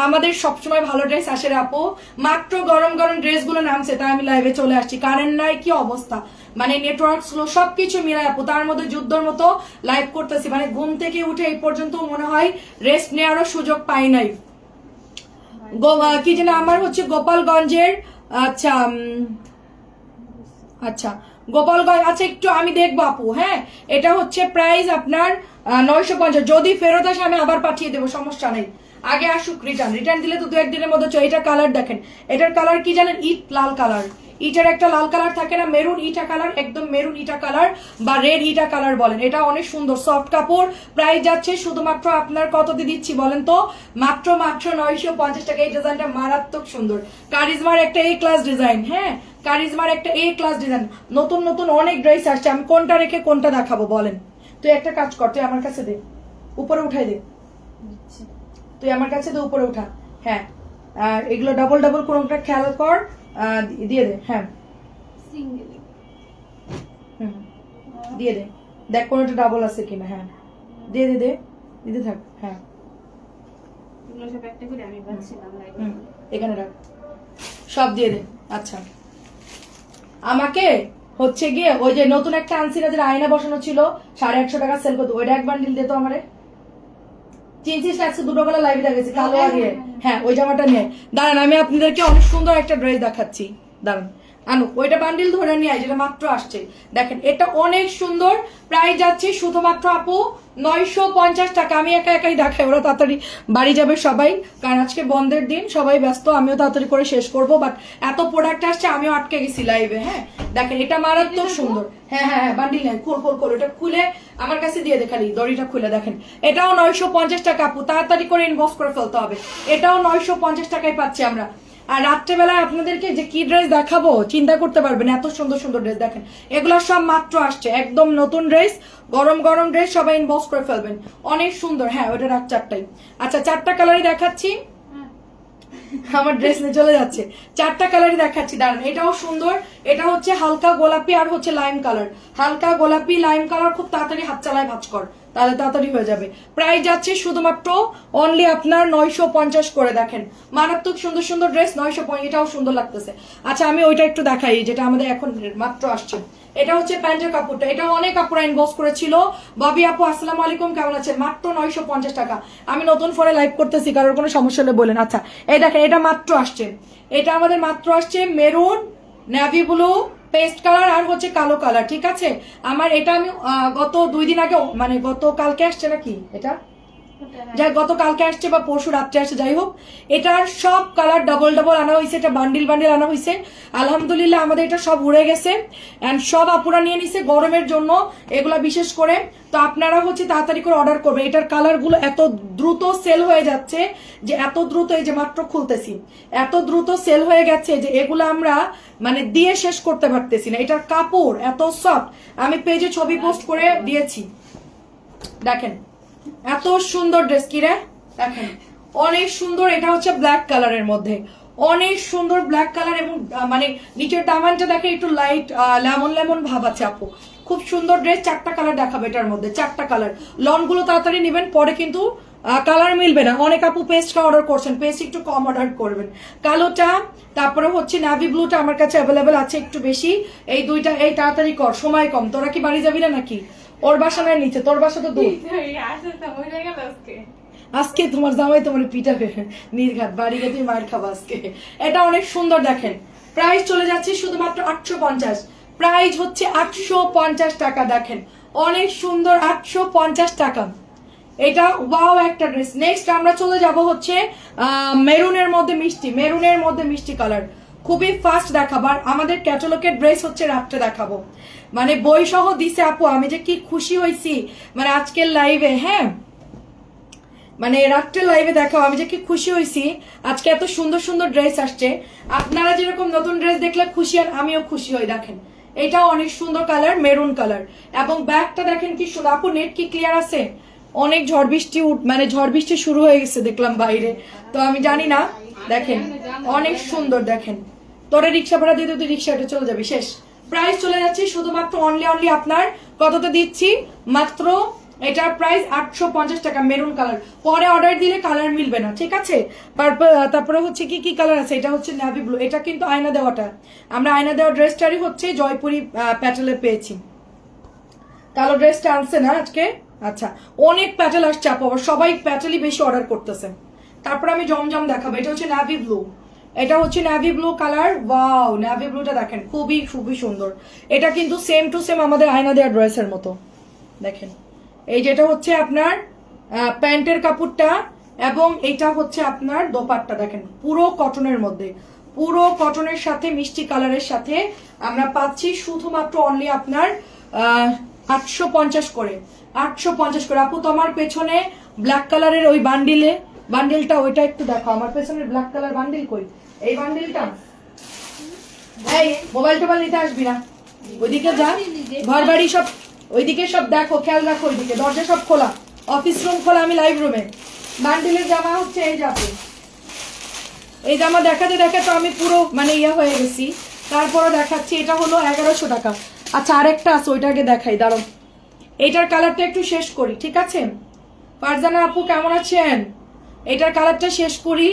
আমাদের সবসময় ভালো ড্রেস আসে রে আপু। মাত্র গরম গরম ড্রেস গুলো নামছে, তাই আমি লাইভে চলে আসছি। কারেন্ট নাই, কি অবস্থা, মানে নেটওয়ার্ক স্লো, সবকিছু মিলাই আপু। তার মধ্যে যুদ্ধর মতো লাইভ করতেছি, মানে ঘুম থেকে উঠে এই পর্যন্ত মনে হয় রেস্ট নেওয়ারও সুযোগ পাই নাই। কি যেন আমার হচ্ছে গোপালগঞ্জের, আচ্ছা আচ্ছা গোপালগঞ্জ, আচ্ছা একটু আমি দেখবো আপু। হ্যাঁ এটা হচ্ছে প্রাইস আপনার 950। যদি ফেরত আসে আমি আবার পাঠিয়ে দেবো, সমস্যা নেই। আগে আসুক রিটার্ন দিলে তো 2-1 দিনের মধ্যে। এটা কালার দেখেন, এটার কালার কি জানেন, ইট লাল কালার। ইটার একটা লাল কালার থাকে না, মেরুন ইটা কালার, একদম মেরুন ইটা কালার বা রেড ইটা কালার বলেন। এটা অনেক সুন্দর সফট কাপড়। প্রাইস যাচ্ছে শুধুমাত্র আপনার কততে দিচ্ছি বলেন তো, মাত্র 950 টাকা। এই ডিজাইনটা মারাত্মক সুন্দর, কারিজমার একটা এ ক্লাস ডিজাইন। হ্যাঁ কারিজমার একটা এ ক্লাস ডিজাইন। নতুন নতুন অনেক ড্রেস আসছে, আমি কোনটা রেখে কোনটা দেখাবো বলেন। তুই একটা কাজ কর, তুই আমার কাছে দে, উপরে উঠাই দে, তুই আমার কাছে দে, উপরে উঠা। হ্যাঁ আর এগুলো ডাবল ডাবল কোনটা খেয়াল কর, দিয়ে দে। হ্যাঁ দিয়ে দে, দেখ কোনটা ডাবল আছে কিনা। হ্যাঁ দিয়ে দে, দিতে থাক। হ্যাঁ এখানে রাখ, সব দিয়ে দে। আচ্ছা আমাকে হচ্ছে গিয়ে ওই যে নতুন একটা আনছি না, যে আয়না বসানো ছিল 150 টাকা সেল করতো, ওইটা এক বান্ডিল দে তো আমারে। চিনছিস লাগছে, দুটো কালার লাইভে দেখেছি, কালো আর ইয়ে। হ্যাঁ ওই জামাটা নিয়ে দাঁড়ান, আমি আপনাদেরকে অনেক সুন্দর একটা ড্রেস দেখাচ্ছি, দাঁড়ান আনু ওইটা বান্ডিল ধরে নিয়ে আয়, যেটা মাত্র আসছে। দেখেন এটা অনেক সুন্দর, প্রাইস যাচ্ছে শুধুমাত্র আপু 950 টাকা। আমি একাই দেখাই, ওরা তাড়াতাড়ি বাড়ি যাবে সবাই, কারণ আজকে বন্ধের দিন, সবাই ব্যস্ত, আমিও তাড়াতাড়ি করে শেষ করব। বাট এত প্রোডাক্ট আসছে, আমিও আটকে গেছি লাইভে। হ্যাঁ দেখেন এটা মারাত্মক সুন্দর। হ্যাঁ হ্যাঁ হ্যাঁ বান্ডিল নেই, খোল এটা খুলে আমার কাছে দিয়ে দে, খালি দড়িটা খুলে। দেখেন এটাও 950 টাকা আপু, তাড়াতাড়ি করে ইনবক্স করে ফেলতে হবে। এটাও 950 টাকায় পাচ্ছি আমরা। আর রাত্রেবেলায় আপনাদেরকে যে কি ড্রেস দেখাবো চিন্তা করতে পারবেন, এত সুন্দর সুন্দর ড্রেস। দেখেন এগুলো সব মাত্র আসছে, একদম নতুন ড্রেস, গরম গরম ড্রেস, সবাই ইনবক্স করে ফেলবেন, অনেক সুন্দর। হ্যাঁ ওটা রাত 4টায়। আচ্ছা 4টা কালারই দেখাচ্ছি, আমার ড্রেস নিয়ে চলে যাচ্ছে। 4টা কালারই দেখাচ্ছি, দাঁড়ান। এটাও সুন্দর, এটা হচ্ছে হালকা গোলাপি আর হচ্ছে লাইম কালার। হালকা গোলাপি লাইম কালার, খুব তাড়াতাড়ি হাত চালায় ভাঁজ কর, তাহলে তাড়াতাড়ি হয়ে যাবে। প্রাইস যাচ্ছে শুধুমাত্র অনলি আপনার 950 করে। দেখেন মারাত্মক সুন্দর সুন্দর ড্রেস, 950। এটাও সুন্দর লাগতেছে। আচ্ছা আমি ওইটা একটু দেখাই, যেটা আমাদের এখন মাত্র আসছে। এটা হচ্ছে প্যান্টের কাপড়টা, এটা অনেক আপুরা ইনবক্স করেছিল। ববি আপু আসসালামু আলাইকুম, কেমন আছেন? মাত্র 950 টাকা। আমি নতুন ফোনে লাইভ করতেছি, কারোর কোনো সমস্যা হলে বলেন। আচ্ছা এই দেখেন এটা মাত্র আসছে, এটা আমাদের মাত্র আসছে maroon, navy blue, paste colour আর হচ্ছে কালো কালার, ঠিক আছে। আমার এটা আমি গত 2 দিন আগে, মানে গত কালকে আসছে নাকি, এটা যাই গত কালকে আসছে বা পরশু রাত্রে আসছে, যাই হোক এটার সব কালার ডাবল ডাবল আনা হয়েছে, এটা বান্ডিল বান্ডিল আনা হয়েছে। আলহামদুলিল্লাহ আমাদের এটা সব উড়ে গেছে, এন্ড সব আপুরা নিয়ে নিছে গরমের জন্য এগুলা বিশেষ করে। তো আপনারা হচ্ছে তাড়াতাড়ি করে অর্ডার করবেন। এটার কালার গুলো এত দ্রুত সেল হয়ে যাচ্ছে, যে এত দ্রুত, এই যে মাত্র খুলতেছি, এত দ্রুত সেল হয়ে গেছে যে এগুলো আমরা মানে দিয়ে শেষ করতে পারতেছি না। এটার কাপড় এত সফট, আমি পেজে ছবি পোস্ট করে দিয়েছি। দেখেন এত সুন্দর ড্রেস, কি রে দেখেন অনেক সুন্দর। এটা হচ্ছে ব্ল্যাক কালারের মধ্যে, অনেক সুন্দর ব্ল্যাক কালার, এবং মানে নিচের দামানটা দেখে একটু লাইট লেমন লেমন ভাব আছে আপু, খুব সুন্দর ড্রেস। 4টা কালার দেখাবে এটার মধ্যে, 4টা কালার। লন গুলো তাড়াতাড়ি নেবেন, পরে কিন্তু কালার মিলবে না। অনেক আপু পেস্টটা অর্ডার করছেন, পেস্ট একটু কম অর্ডার করবেন। কালোটা, তারপরে হচ্ছে নাভি ব্লুটা আমার কাছে অ্যাভেলেবেল আছে একটু বেশি। এই দুইটা, এই তাড়াতাড়ি কর, সময় কম। তোরা কি বাড়ি যাবি না নাকি? ওর বাসা নাই নিচে, তোর বাসা তো দূর। আজকে তোমার জামাই তোমার পিটাবে নির্ঘাত, বাড়ি গিয়ে তুমি মায়ের খাবো আজকে। এটা অনেক সুন্দর, দেখেন প্রাইস চলে যাচ্ছে শুধুমাত্র 850। প্রাইস হচ্ছে 850 টাকা। দেখেন অনেক সুন্দর, 850 টাকা। এটা ওয়াও একটা ড্রেস। নেক্সট আমরা চলে যাব হচ্ছে মেরুনের মধ্যে মিষ্টি, মেরুনের মধ্যে মিষ্টি কালার, খুবই ফাস্ট দেখাবার। আমাদের ক্যাটালগের ড্রেস হচ্ছে রাত্রে দেখাবো। মানে বই সহ দিছে আপু, আমি যে কি খুশি হয়েছি মানে আজকের লাইভে। হ্যাঁ মানে রাত্রে লাইভে দেখাও আমি যে কি খুশি হয়েছি, আজকে এত সুন্দর সুন্দর ড্রেস আসছে। আপনারা যেরকম নতুন ড্রেস দেখলে খুশি আর আমিও খুশি হই। দেখেন এটাও অনেক সুন্দর কালার, মেরুন কালার, এবং ব্যাগটা দেখেন কি সুন্দর। আপু নেট কি ক্লিয়ার আছে? অনেক ঝড় বৃষ্টি মানে ঝড় বৃষ্টি শুরু হয়ে গেছে দেখলাম বাইরে, তো আমি জানি না। দেখেন অনেক সুন্দর, দেখেন তোরে রিক্সা ভাড়া দিয়ে তুই রিক্সাটা চলে যাবি, শেষ। প্রাইস চলে যাচ্ছে শুধুমাত্র অনলি আপনার কততে দিচ্ছি, মাত্র এটার প্রাইস 850 টাকা, মেরুন কালার। পরে অর্ডার দিলে কালার মিলবে না, ঠিক আছে? তারপরে হচ্ছে কি কালার আছে, এটা হচ্ছে নেভি ব্লু, এটা কিন্তু আয়না দেওয়াটা, আমরা আয়না দেওয়া ড্রেসটারই হচ্ছে জয়পুরি প্যাটেলে পেয়েছি। কালো ড্রেসটা আনছে না আজকে? আচ্ছা, অনেক প্যাটেল আসছে আপু, আবার সবাই প্যাটেলই বেশি অর্ডার করতেছে। তারপর আমি জমজম দেখাবো, এটা হচ্ছে নেভি ব্লু, এটা হচ্ছে navy blue colour. Wow, navy ব্লুটা দেখেন খুবই খুবই সুন্দর। এটা কিন্তু সেম টু সেম আমাদের আয়না দেওয়া ড্রেসের মতো। দেখেন এই যেটা হচ্ছে আপনার প্যান্টের কাপড়টা, এবং এটা হচ্ছে আপনার দোপাট্টা। দেখেন পুরো কটনের মধ্যে, পুরো কটনের সাথে মিষ্টি কালারের সাথে আমরা পাচ্ছি শুধুমাত্র অনলি আপনার 850 করে, 850 করে। আপু তোমার পেছনে ব্ল্যাক কালারের ওই বান্ডিলটা ওইটা একটু দেখো, আমার পেছনের ব্ল্যাক কালার বান্ডিল কই? এই বান্ডিলটা, এই মোবাইল টোবাইল নিতে আসবি না, ওইদিকে যা, ঘর বাড়ি সব ওইদিকে সব দেখো, খেয়াল রাখো, ওইদিকে দরজা সব খোলা, অফিস রুম খোলা, আমি লাইভ রুমে। বান্ডিলের জামা হচ্ছে এই যাবে, এই জামা দেখাতে দেখাতে আমি পুরো মানে ইয়া হয়ে গেছি। তারপরে দেখাচ্ছি, এটা হলো 1100 টাকা। আচ্ছা আরেকটা আছে, ওইটা আগে দেখাই, দাঁড়াও এইটার কালারটা একটু শেষ করি, ঠিক আছে? ফারজানা আপু কেমন আছেন? এটার কালারটা শেষ করি।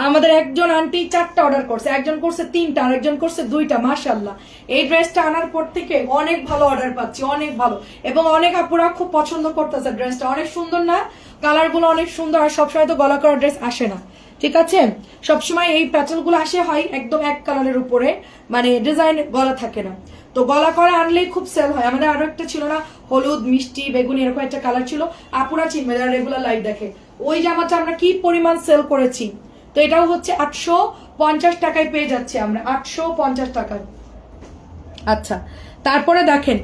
আমাদের একজন আন্টি 4টা অর্ডার করছে, একজন করছে 3টা, আর একজন করছে 2টা। মাশাআল্লাহ, এই ড্রেসটা আনার পর থেকে অনেক ভালো অর্ডার পাচ্ছি, অনেক ভালো, এবং অনেক আপুরা খুব পছন্দ করতেছে ড্রেসটা। অনেক সুন্দর না? কালারগুলো অনেক সুন্দর, আর সবসময় তো গলা করা ড্রেস আসে না, ঠিক আছে? সবসময় এই প্যাটার্নগুলো আসে হয় একদম এক কালারের উপরে, মানে ডিজাইন গলা থাকে না। তো গলা করা আনলেই খুব সেল হয়। আমাদের আরো একটা ছিল না, হলুদ মিষ্টি বেগুনি এরকম একটা কালার ছিল, আপুরা চিনবে যারা রেগুলার লাইভ দেখে। ওই জামাটা আমরা কি পরিমাণ সেল করেছি। তো এটাও হচ্ছে 850 টাকায় পেয়ে যাচ্ছে আমরা, 850 টাকায়। আচ্ছা তারপরে দেখেন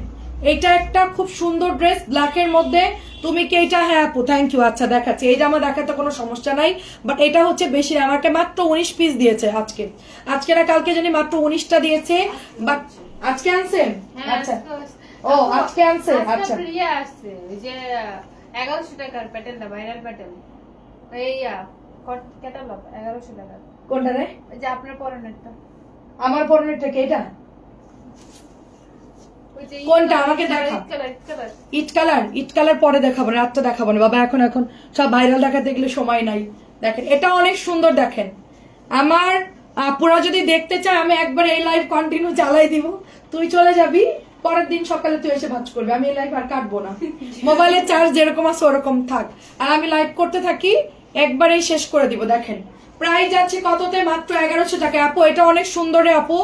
এটা একটা খুব সুন্দর ড্রেস ব্ল্যাকের মধ্যে, তুমি কি এটা? হ্যাঁ আপু থ্যাংক ইউ। আচ্ছা দেখাচ্ছি, এই জামা দেখাতে কোনো সমস্যা নাই, বাট এটা হচ্ছে বেশি, আমাকে মাত্র 19 পিস দিয়েছে আজকে না কালকে জানি মাত্র 19টা দিয়েছে, বাট আজকে আনছেন? আচ্ছা ও আজকে আনছে। আচ্ছা আসছে ওই যে 1100 টাকার প্যাটেলটা, ভাইরাল প্যাটেল, এইয়া ক্যাটালগ 1100 টাকা। কোনটা রে? ওই যে আপনার পরনেরটা। আমার পরনেরটা কি এটা? কোনটা আমাকে দেখা? ইট কালার পরে দেখাবো না, রাতটা দেখাবো না বাবা, এখন সব ভাইরাল দেখাতে গেলে সময় নাই। দেখেন এটা অনেক সুন্দর, দেখেন আমার পুরা যদি দেখতে চায় আমি একবার এই লাইভ কন্টিনিউ চালাই দিব, তুই চলে যাবি, পরের দিন সকালে তুই এসে ভাঁজ করবি, আমি এই লাইভ আর কাটবো না। মোবাইলের চার্জ যেরকম আছে ওরকম থাক, আর আমি লাইভ করতে থাকি, একবারেই শেষ করে দিব। দেখেন প্রাইস যাচ্ছে কততে? মাত্র 1100 টাকায়। আপু এটা অনেক সুন্দর রে আপু,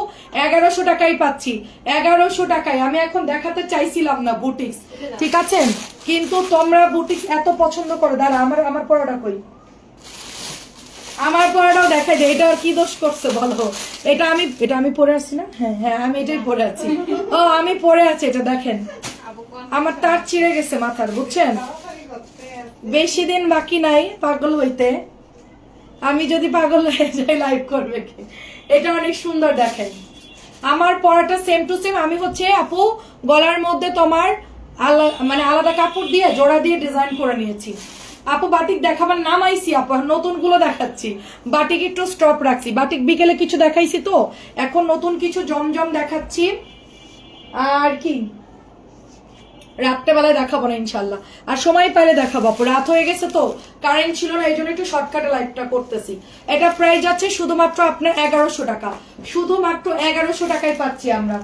1100 টাকায় পাচ্ছি, 1100 টাকায়। আমি এখন দেখাতে চাইছিলাম না বুটিক্স, ঠিক আছে, কিন্তু তোমরা বুটিক্স এত পছন্দ করো। দাঁড়া আমার পড়াটা কই, আমার পড়াটাও দেখাই যায়, এটা আর কি দোষ করছে বলো? এটা আমি পরে আছি না? হ্যাঁ আমি এটাই পরে আছি। ও আমি পরে আছি, এটা দেখেন আমার তার ছিঁড়ে গেছে মাথার, বুঝছেন? বেশি দিন বাকি নাই পাগল হইতে, আমি যদি পাগল হয়ে যাই লাইভ করবে কি? এটা অনেক সুন্দর, দেখেন আমার পরাটা সেম টু সেম। আমি হচ্ছে আপু গলার মধ্যে তোমার মানে আলাদা কাপড় দিয়ে জোড়া দিয়ে ডিজাইন করে নিয়েছি। আপু বাটিক দেখাবার নাম আইছি আপু, নতুন গুলো দেখাচ্ছি, বাটিক একটু স্টপ রাখছি, বাটিক বিকেলে কিছু দেখাইছি, তো এখন নতুন কিছু জমজম দেখাচ্ছি। আর কি রাত্রেবেলায় দেখাবো না ইনশাল্লাহ, আর সময় পাইলে দেখাবো আপু, রাত হয়ে গেছে তো কারেন্ট ছিল না, এই জন্য একটু শর্টকাটে লাইভটা করতেছি। এটা প্রাইস যাচ্ছে শুধুমাত্র আপনার 1100 টাকা, শুধুমাত্র 1100 টাকায় পাচ্ছি আমরা।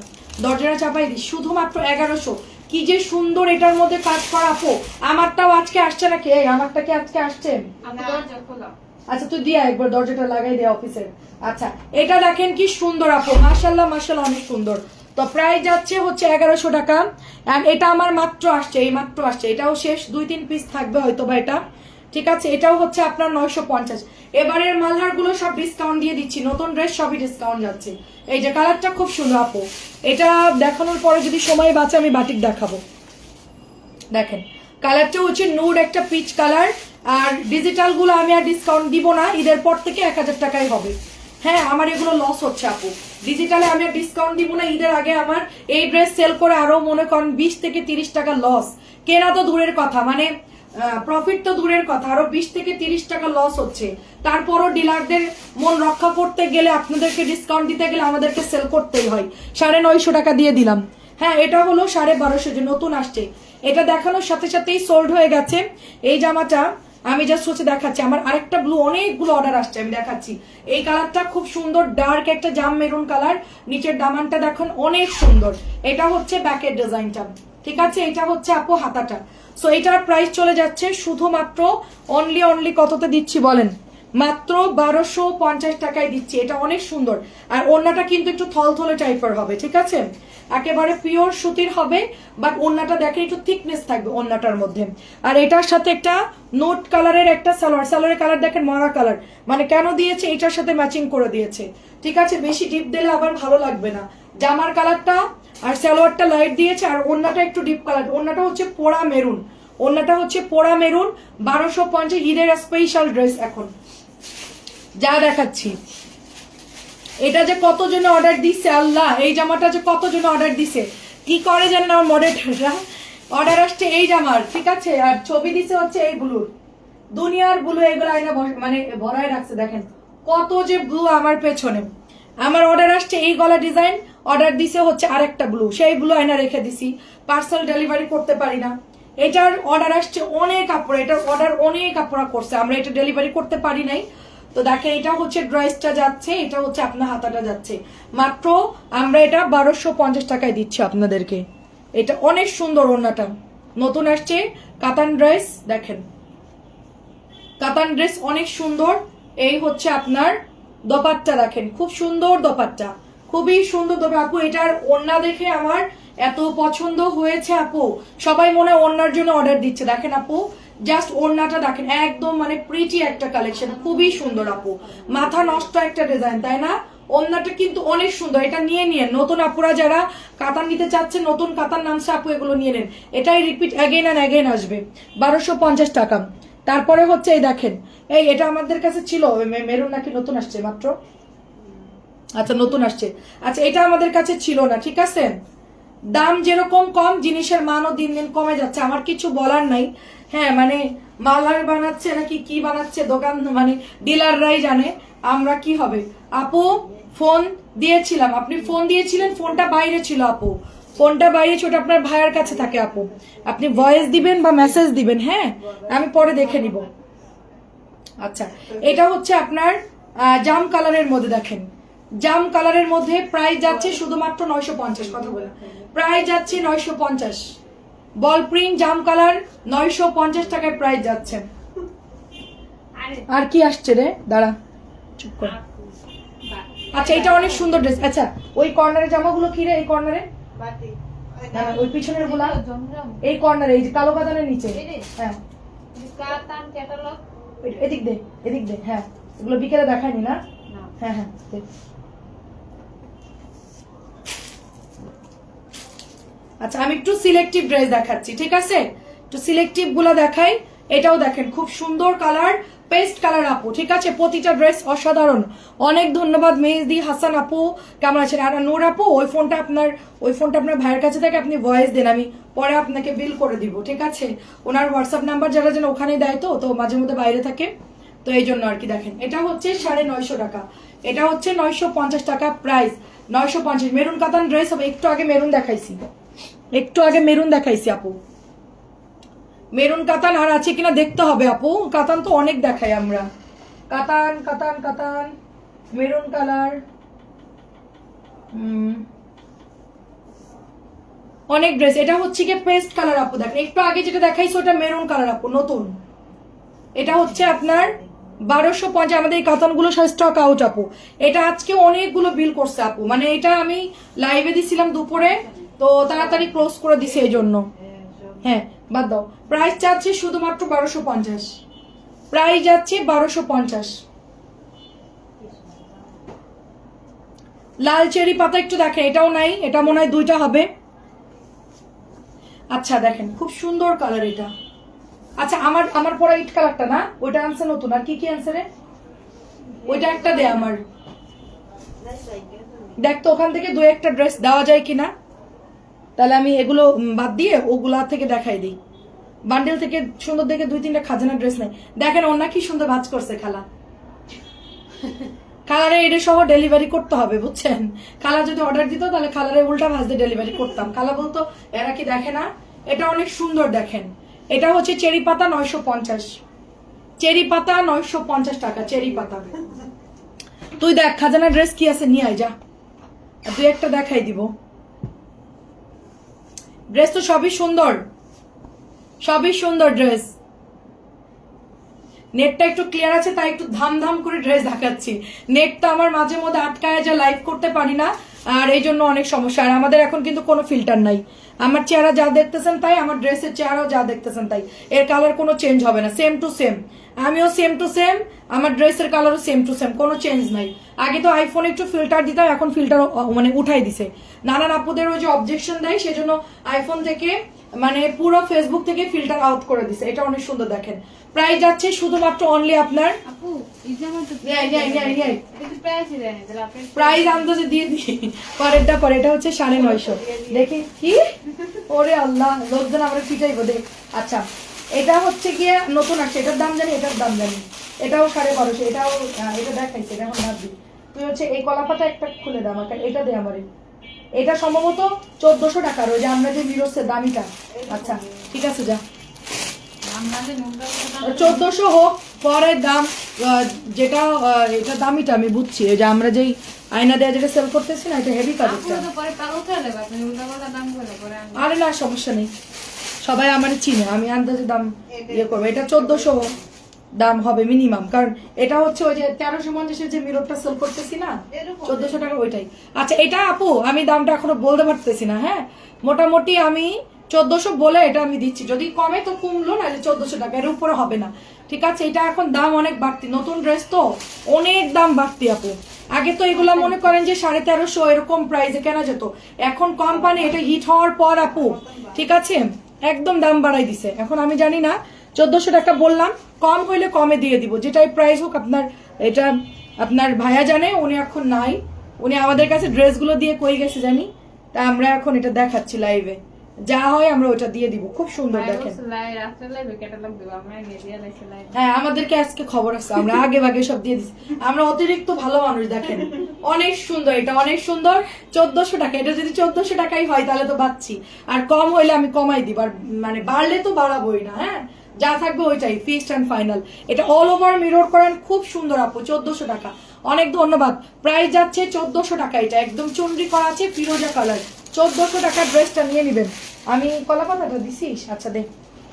দরজাটা চাপাই দিই, শুধুমাত্র 1100। কি যে সুন্দর এটার মধ্যে কাজ করা আপু। আমারটাও আজকে আসছে নাকি? এই আমারটা কি আজকে আসছে? আচ্ছা তুই দিয়া একবার দরজাটা লাগাই দে অফিসের। আচ্ছা এটা দেখেন কি সুন্দর আপু, মাশাআল্লাহ মাশাআল্লাহ অনেক সুন্দর। তো প্রাইস যাচ্ছে হচ্ছে 1100 টাকা। এটা আমার মাত্র আসছে, এই মাত্র আসছে, এটাও শেষ, 2-3 পিস থাকবে হয়তো বা এটা। ঠিক আছে, এটাও হচ্ছে আপনার 950। এবারের মালহার গুলো সব ডিসকাউন্ট দিয়ে দিচ্ছি, নতুন ড্রেস সবই ডিসকাউন্ট যাচ্ছে। এই যে কালারটা খুব সুন্দর আপু, এটা দেখানোর পরে যদি সময় বাঁচে আমি বাটিক দেখাবো। দেখেন কালারটা হচ্ছে নুড একটা পিচ কালার। আর ডিজিটাল গুলো আমি আর ডিসকাউন্ট দিব না, ঈদের পর থেকে 1000 টাকাই হবে। হ্যাঁ আমার এগুলো লস হচ্ছে আপু, ডিজিটালে আমি আর ডিসকাউন্ট দিব না। ঈদের আগে আমার এই ড্রেস সেল করে আরো মনে করেন 20 থেকে 30 টাকা লস। কেনা তো দূরের কথা, মানে প্রফিট তো দূরের কথা, আরো 20 থেকে 30 টাকা লস হচ্ছে। তারপরও ডিলারদের মন রক্ষা করতে গেলে, আপনাদেরকে ডিসকাউন্ট দিতে গেলে আমাদেরকে সেল করতেই হয়। 950 টাকা দিয়ে দিলাম। হ্যাঁ এটা হলো 1250, যে নতুন আসছে। এটা দেখানোর সাথে সাথেই সোল্ড হয়ে গেছে। এই জামাটা আমি জাস্ট হচ্ছে দেখাচ্ছি, আমার আরেকটা ব্লু অনেকগুলো অর্ডার আসছে, আমি দেখাচ্ছি। এই কালারটা খুব সুন্দর, ডার্ক একটা জাম মেরুন কালার, নিচের দামানটা দেখুন অনেক সুন্দর। এটা হচ্ছে ব্যাকের ডিজাইনটা, ঠিক আছে। এটা হচ্ছে আপু হাতাটা। সো এটার প্রাইস চলে যাচ্ছে শুধুমাত্র অনলি কততে দিচ্ছি বলেন? মাত্র 1250 টাকায় দিচ্ছি। এটা অনেক সুন্দর, আর ওড়নাটা কিন্তু একটু থলথলে টাইপের হবে, ঠিক আছে, একেবারে পিওর সুতির হবে। বাট ওড়নাটা দেখেন একটু থিকনেস থাকবে ওড়নাটার মধ্যে। আর এটার সাথে একটা নোট কালারের একটা সালোয়ারের কালার দেখেন, মরা কালার, মানে কেন দিয়েছে এটার সাথে ম্যাচিং করে দিয়েছে, ঠিক আছে। বেশি ডিপ দিলে আবার ভালো লাগবে না। জামার কালারটা আর সালোয়ারটা লাইট দিয়েছে, আর ওড়নাটা একটু ডিপ কালার। ওড়নাটা হচ্ছে পোড়া মেরুন, ওড়নাটা হচ্ছে পোড়া মেরুন। 1250 ঈদের স্পেশাল ড্রেস এখন যা দেখাচ্ছি। এটা যে কতজন অর্ডার দিছে আল্লাহ, এই জামাটা যে কতজন অর্ডার দিছে, কি করে জানেন আমার মডারেটররা? অর্ডার আসছে এই জামার, ঠিক আছে, আর ছবি দিছে হচ্ছে এই ব্লুর, দুনিয়ার ব্লু, এগুলো আইনা মানে ভরায় রাখছে। দেখেন কত যে ব্লু আমার পেছনে। আমার অর্ডার আসছে এই গলা ডিজাইন, অর্ডার দিছে হচ্ছে আরেকটা ব্লু, সেই ব্লু আইনা রেখে দিছি, পার্সেল ডেলিভারি করতে পারি না। এটার অর্ডার আসছে অনেক কাপড়, এটার অর্ডার অনেক কাপড় করছে, আমরা এটা ডেলিভারি করতে পারি নাই। তো দেখেন এটা হচ্ছে ড্রেসটা যাচ্ছে, এটা হচ্ছে আপনার হাতাটা যাচ্ছে। মাত্র আমরা এটা 1250 টাকায় দিচ্ছি আপনাদেরকে। এটা অনেক সুন্দর, ওড়নাটা নতুন আসছে, কাতান ড্রেস। দেখেন কাতান ড্রেস অনেক সুন্দর। এই হচ্ছে আপনার দোপাট্টা, দেখেন খুব সুন্দর দোপাট্টা, খুবই সুন্দর। তবে আপু এটার ওড়না দেখে আমার এত পছন্দ হয়েছে আপু, সবাই মনে হয় ওড়নার জন্য অর্ডার দিচ্ছে। দেখেন আপু জাস্ট ওড়নাটা দেখেন, একদম মানে প্রিটি একটা কালেকশন, খুবই সুন্দর আপু, মাথা নষ্ট একটা ডিজাইন, তাই না? ওড়নাটা কিন্তু অনেক সুন্দর। এটা নিয়ে নিন, নতুন আপুরা যারা কাতান নিতে চাচ্ছেন, নতুন কাতান নামছে আপু, এগুলো নিয়ে নেন। এটাই রিপিট অ্যাগেন অ্যান্ড অ্যাগেন আসবে। 1250 টাকা। তারপরে হচ্ছে এই দেখেন, এই এটা আমাদের কাছে ছিল মেরুন, নাকি নতুন আসছে মাত্র? আচ্ছা নতুন আসছে। আচ্ছা এটা আমাদের কাছে ছিল না, ঠিক আছে। দাম যেরকম কম, জিনিসের মানও দিন দিন কমে যাচ্ছে, আমার কিছু বলার নাই। হ্যাঁ মানে মালার বানাচ্ছে নাকি কি বানাচ্ছে দোকান, মানে ডিলাররাই জানে, আমরা কি হবে। আপু ফোন দিয়েছিলাম, আপনি ফোন দিয়েছিলেন, ফোনটা বাইরে ছিল আপু, ফোনটা বাইরে ছিল, ওটা আপনার ভাইয়ের কাছে থাকে আপু, আপনি ভয়েস দিবেন বা মেসেজ দিবেন, হ্যাঁ আমি পরে দেখে নিব। আচ্ছা এটা হচ্ছে আপনার জাম কালারের মধ্যে, দেখেন জাম কালারের মধ্যে প্রাইস যাচ্ছে শুধুমাত্র 950, কথা বলে প্রাইস যাচ্ছে 950, বল প্রিন্ট জাম কালার 950 টাকায় প্রাইস যাচ্ছে। আর কি আসছে রে, দাঁড়া চুপ কর। আচ্ছা এটা অনেক সুন্দর ড্রেস। আচ্ছা ওই কর্নারের জামাগুলো কি রে, এই কর্নারে, ওই পিছনের গুলা, এই কর্নারে, এই যে কালো কাতানের নিচে, হ্যাঁ এদিক দে, এদিক দে, হ্যাঁ এগুলো বিকেলে দেখায়নি না, হ্যাঁ হ্যাঁ। আচ্ছা আমি একটু সিলেক্টিভ ড্রেস দেখাচ্ছি, ঠিক আছে, একটু সিলেক্টিভ গুলা দেখাই। এটাও দেখেন খুব সুন্দর কালার, পেস্ট কালার আপু, ঠিক আছে, প্রতিটা ড্রেস অসাধারণ। অনেক ধন্যবাদ মেহেদি হাসান আপু, কেমন আছেন? আর নূর আপু ওই ফোনটা আপনার ভাইয়ের কাছে থেকে আপনি ভয়েস দেন, আমি পরে আপনাকে বিল করে দিব, ঠিক আছে। ওনার হোয়াটসঅ্যাপ নাম্বার যারা যেন ওখানে দেয়, তো মাঝে মধ্যে বাইরে থাকে, তো এই জন্য আর কি। দেখেন এটা হচ্ছে 950 টাকা, এটা হচ্ছে 950 টাকা প্রাইস, 950। মেরুন কাতান ড্রেস হবে, একটু আগে মেরুন দেখাইছি আপু, মেরুন কাতান আর আছে কিনা দেখতে হবে আপু, কাতান তো অনেক দেখাই আমরা, কাতান কাতান কাতান মেরুন কালার, অনেক ড্রেস। এটা হচ্ছে কি পেস্ট কালার আপু, দেখেন একটু আগে যেটা দেখাইছি ওটা মেরুন কালার আপু, নতুন। এটা হচ্ছে আপনার 1250। আমাদের এই কাতানগুলো সব স্টক আউট আপু, এটা আজকে অনেকগুলো বিল করছে আপু, মানে এটা আমি লাইভে দিছিলাম দুপুরে, তো তাড়াতাড়ি ক্লোজ করে দিছে এই জন্য। হ্যাঁ বাদ দাও, প্রাইস চাচ্ছি শুধুমাত্র 1250, প্রাইস যাচ্ছে 1250। লাল চেরি পাতা একটু দেখেন, এটাও নাই, এটা মনে হয় দুইটা হবে। আচ্ছা দেখেন খুব সুন্দর কালার এটা। আচ্ছা আমার আমার পরা ইট কালারটা না, ওইটা আনছে নতুন। আর কি কি আনছে রে? ওইটা একটা দে আমার, দেখ তো ওখান থেকে দু একটা ড্রেস দেওয়া যায় কিনা, তাহলে আমি এগুলো বাদ দিয়ে ওগুলা থেকে দেখাই দিই। বান্ডেল থেকে সুন্দর দেখে 2-3টা খাজানা ড্রেস নাই। দেখেন ওনা কি সুন্দর ভাঁজ করছে খালা। খালারে এটা সহ ডেলিভারি করতে হবে বুঝছেন। খালা যদি অর্ডার দিত তাহলে খালারে উল্টা ভাঁজ দিয়ে ডেলিভারি করতাম। খালা বলতো এরা কি দেখে না। এটা অনেক সুন্দর দেখেন। এটা হচ্ছে চেরি পাতা 950। চেরি পাতা 950 টাকা চেরি পাতা। তুই দেখ খাজানা ড্রেস কি আছে নিয়ে আয় যা, দুই একটা দেখাই দিব। ড্রেস তো সবই সুন্দর, সবই সুন্দর ড্রেস। নেটটা একটু ক্লিয়ার আছে তাই একটু ধাম ধাম করে ড্রেস দেখাচ্ছি। নেটটা আমার মাঝে মধ্যে আটকায় যা লাইভ করতে পারি না, আর এই জন্য অনেক সমস্যা। আর আমাদের এখন কিন্তু কোনো ফিল্টার নাই। আমার চেহারা যা দেখতেছেন তাই, আমার ড্রেসের চেহারাও যা দেখতেছেন তাই। এর কালার কোনো চেঞ্জ হবে না, সেম টু সেম। আমিও সেম টু সেম, আমার ড্রেসের কালারও সেম টু সেম, কোনো চেঞ্জ নাই। আগে তো আইফোনে একটু ফিল্টার দিতাম, এখন ফিল্টার মানে উঠাই দিছে। নানান আপুদের ওই যে অবজেকশন দেয়, সেজন্য আইফোন থেকে মানে পুরো ফেসবুক থেকে ফিল্টার আউট করে দিছে। এটা অনেক সুন্দর দেখেন। প্রাইস যাচ্ছে শুধুমাত্র অনলি আপনার আপু ইজামা তো প্রাইস আন্দাজে দিয়ে দিই, পরেরটা পরে। এটা হচ্ছে 950। দেখি কি, ওরে আল্লাহ লোকজন আমরা পিটাইবো দেখ। আচ্ছা এটা হচ্ছে গিয়ে নতুন আসছে, এটার দাম জানি, এটার দাম জানি। এটাও 1250। এটাও এটা দেখাইছে, এটা এখন ভাববি। তুই হচ্ছে এই কলাপাতা একটা খুলে দাম আমাকে, এটা দে আমারে। এটা সম্ভবত 1400 টাকার, ওই যে আমরা যে মিরোসের দামিটা। আচ্ছা ঠিক আছে যা, 1400 হোক পরের দাম যেটা এটা দামিটা আমি বুঝছি। এই যে আমরা যেই আয়না দেয়া যেটা সেল করতেছি না, এটা হেভি কাজেরটা। আরে না সমস্যা নেই, সবাই আমার চিনে, আমি আন্দাজে দাম ইয়ে করবো। এটা 1400 দাম হবে মিনিমাম, কারণ এটা হচ্ছে ওই যে 1350 যে মিররটা সেল করতেছি না, 1400 টাকা ওইটাই। আচ্ছা এটা আপু আমি দামটা এখনো বলতে পারতেছি না। হ্যাঁ মোটামুটি আমি 1400 বলে এটা আমি দিচ্ছি, যদি কমে তো কমলো, না 1400 টাকা এর উপরে হবে না। ঠিক আছে, এটা এখন দাম অনেক বাড়তি, নতুন ড্রেস তো অনেক দাম বাড়তি আপু। আগে তো এগুলা মনে করেন যে 1350 এরকম প্রাইসে কেনা যেত, এখন কোম্পানি এটা হিট হওয়ার পর আপু ঠিক আছে একদম দাম বাড়াই দিছে। এখন আমি জানি না, 1400 টাকা বললাম, কম হইলে কমে দিয়ে দিব, যেটাই প্রাইস হোক। আপনার এটা আপনার ভাইয়া জানে, উনি এখন নাই, উনি আমাদের কাছে ড্রেসগুলো দিয়ে কই গেছে জানি, তা আমরা এখন এটা দেখাচ্ছি লাইভে, যা হয় আমরা ওটা দিয়ে দিব। খুব সুন্দর দেখেন। হ্যাঁ আমাদেরকে আজকে খবর আছে, আমরা আগে ভাগে সব দিয়ে দিচ্ছি, আমরা অতিরিক্ত ভালো মানুষ। দেখেন অনেক সুন্দর, এটা অনেক সুন্দর। 1400 টাকা, এটা যদি 1400 টাকাই হয় তাহলে তো বাচ্ছি, আর কম হইলে আমি কমাই দিব, আর মানে বাড়লে তো বাড়াবোই না। হ্যাঁ যা থাকবে ওইটাই ফিক্সড এন্ড ফাইনাল। এটা অল ওভার মিরর করেন, খুব সুন্দর আপু, 1400 টাকা। অনেক ধন্যবাদ। প্রাইস যাচ্ছে 1400 টাকা। এটা একদম চুনরি করা আছে, ফিরোজা কালার। 1400 টাকার ড্রেসটা নিয়ে নেবেন। আমি কলাপাতাটা দিছিস? আচ্ছা দেখ।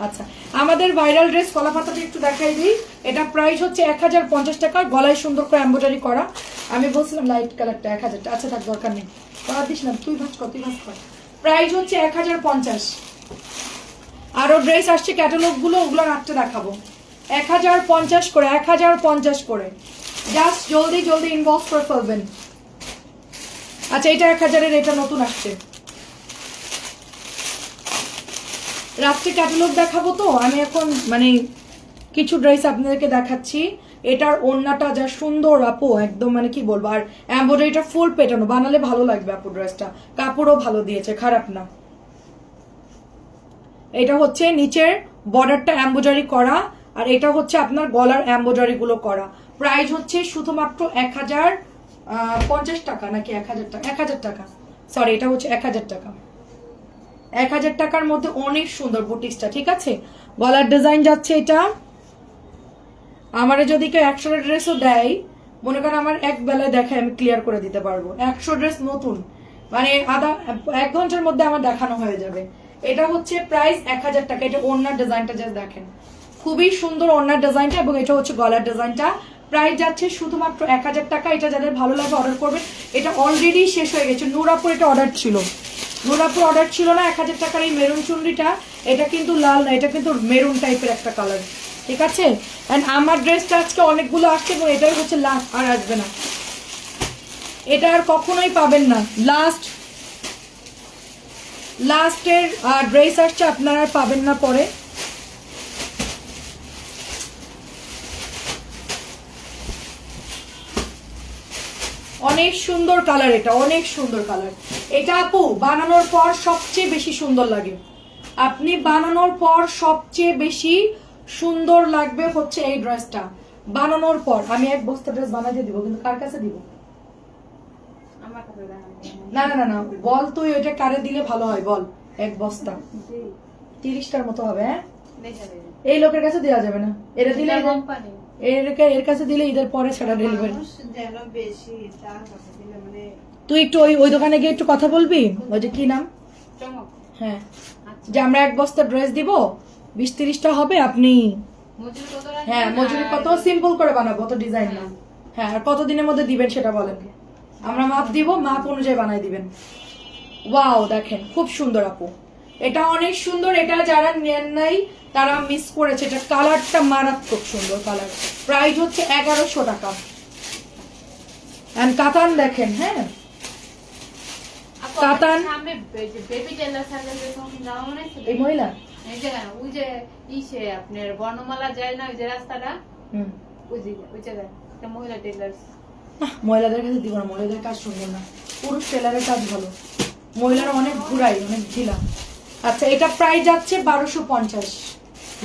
আচ্ছা আমাদের ভাইরাল ড্রেস কলাপাতাটা একটু দেখাই দিই। এটা প্রাইস হচ্ছে 1050 টাকা, গলায় সুন্দর করে এমব্রয়ডারি করা। আমি বলছিলাম লাইট কালারটা 1000 টাকা। আচ্ছা থাক দরকার নেই, করা দিস না, তুই ভাজ কর, তুই ভাজ কর। প্রাইস হচ্ছে 1050। আরো ড্রেস আসছে ক্যাটালগ গুলো, ওগুলো রাত্রে দেখাবো। 1050 করে, 1050 করে। জাস্ট জলদি জলদি ইনবক্স করে ফেলবেন। আচ্ছা এটা 1000-এর, এটা নতুন আসছে। রাত্রে ক্যাটালগ দেখাবো তো আমি এখন, মানে কিছু ড্রেস আপনাদেরকে দেখাচ্ছি। এটার ওড়নাটা যা সুন্দর আপু, একদম মানে কি বলবো। আর এমব্রয়ডারিটা ফুল পেটানো, বানালে ভালো লাগবে আপু ড্রেসটা, কাপড়ও ভালো দিয়েছে, খারাপ না। এটা হচ্ছে নিচের বর্ডারটা এমব্রয়ডারি করা, আর এটা হচ্ছে আপনার গলার এমব্রয়ডারি গুলো করা। প্রাইস হচ্ছে শুধুমাত্র 1050 টাকা, নাকি 1000 টাকা? 1000 টাকা, সরি এটা হচ্ছে 1000 টাকা। 1000 টাকার মধ্যে অনেক সুন্দর বুটিক্সটা। ঠিক আছে, গলার ডিজাইন যাচ্ছে এটা। আমারে যদি কেউ 100 ড্রেসও দেয়, মনে করেন আমার এক বেলায় দেখায় আমি ক্লিয়ার করে দিতে পারবো। 100 ড্রেস নতুন, মানে 1 ঘন্টার মধ্যে আমার দেখানো হয়ে যাবে। এটা হচ্ছে প্রাইস 1000 টাকা। এটা ওড়নার ডিজাইনটা জাস্ট দেখেন, খুবই সুন্দর ওড়নার ডিজাইনটা, এবং এটা হচ্ছে গলার ডিজাইনটা। প্রাইস যাচ্ছে শুধুমাত্র 1000 টাকা। এটা যাদের ভালো লাগে অর্ডার করবেন। এটা অলরেডি শেষ হয়ে গেছে। নূরাপুর এটা অর্ডার ছিল, নূরাপুর অর্ডার ছিল না 1000 টাকার এই মেরুন চুনরিটা। এটা কিন্তু লাল না, এটা কিন্তু মেরুন টাইপের একটা কালার, ঠিক আছে। অ্যান্ড আমার ড্রেসটা আজকে অনেকগুলো আসছে এবং এটাই হচ্ছে লাস্ট, আর আসবে না, এটা আর কখনোই পাবেন না। লাস্টের ড্রেস আসছে, আপনারা আর পাবেন না পরে। অনেক সুন্দর কালার, এটা অনেক সুন্দর কালার। এটা আপু বানানোর পর সবচেয়ে বেশি সুন্দর লাগে, আপনি বানানোর পর সবচেয়ে বেশি সুন্দর লাগবে হচ্ছে এই ড্রেসটা বানানোর পর। আমি এক বস্তা ড্রেস বানাতে দিব, কিন্তু কার কাছে দিব? আমার কাছে দেখান। না না না না, বল তুই ওইটা কারে দিলে ভালো হয় বল। এক বস্তা জি 30টার মতো হবে। হ্যাঁ, দেখা দেবে। এই লোকের কাছে দেওয়া যাবে না, এটা দিলে কোম্পানি এর কাছে দিলে ঈদের পরে ছাড়া ডেলিভারি। মানুষ যেন বেশি তার কাছে দিলে মানে তুই একটু ওই দোকানে গিয়ে একটু কথা বলবি, ওই যে কি নাম, চমক। হ্যাঁ, আচ্ছা যে আমরা এক বস্তা ড্রেস দিব, 20-30টা হবে, আপনি মজুরি কত রাখবেন? হ্যাঁ মজুরি কত, সিম্পল করে বানাবো, অত ডিজাইন না। হ্যাঁ, আর কত দিনের মধ্যে দিবেন সেটা বলেন, আমরা মাপ দিব, মাপ অনুযায়ী বানাই দিবেন। ওয়াও, দেখেন খুব সুন্দর আপু, এটা অনেক সুন্দর। এটা যারা নেন নাই তারা মিস করেছে, এটা কালারটা মারাত্মক সুন্দর কালার। প্রাইস হচ্ছে 1100 টাকা। এন্ড কাতান দেখেন, হ্যাঁ আপু, কাতান। সামনে বেবি টেলার সার্কেল দেখুন নাম মনে আছে? এই মহিলা, এই যে কেন ওই যে ইসে আপনার বর্ণমালা যায় না ওই যে রাস্তাটা, হুম, ওই জায়গায় একটা মহিলা টেলার। মহিলাদের কাছে দিব না, মহিলাদের কাজ সুন্দর না, পুরুষ টেলারের কাজ ভালো, মহিলারা অনেক ঘুরাই, অনেক ঢিলা। আচ্ছা, এটা প্রাইস যাচ্ছে 1250।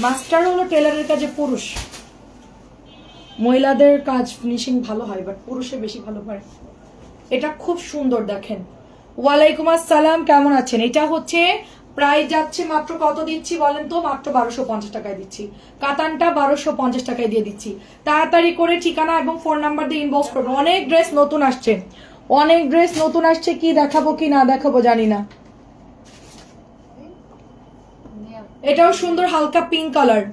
মাস্টার হলো টেলারের কাজে পুরুষ, মহিলাদের কাজ ফিনিশিং ভালো হয়, বাট পুরুষে বেশি ভালো হয়। এটা খুব সুন্দর দেখেন। ওয়ালাইকুম আসসালাম, কেমন আছেন? এটা হচ্ছে প্রাইস যাচ্ছে মাত্র কত দিচ্ছি বলেন তো? মাত্র 1250 টাকায় দিচ্ছি। কাতানটা 1250 টাকায় দিয়ে দিচ্ছি। তাড়াতাড়ি করে ঠিকানা এবং ফোন নাম্বার দিয়ে ইনবক্স করবেন। অনেক ড্রেস নতুন আসছে, অনেক ড্রেস নতুন আসছে, কি দেখাবো কি না দেখাবো জানি না। এটাও সুন্দর, হালকা পিঙ্ক কালার,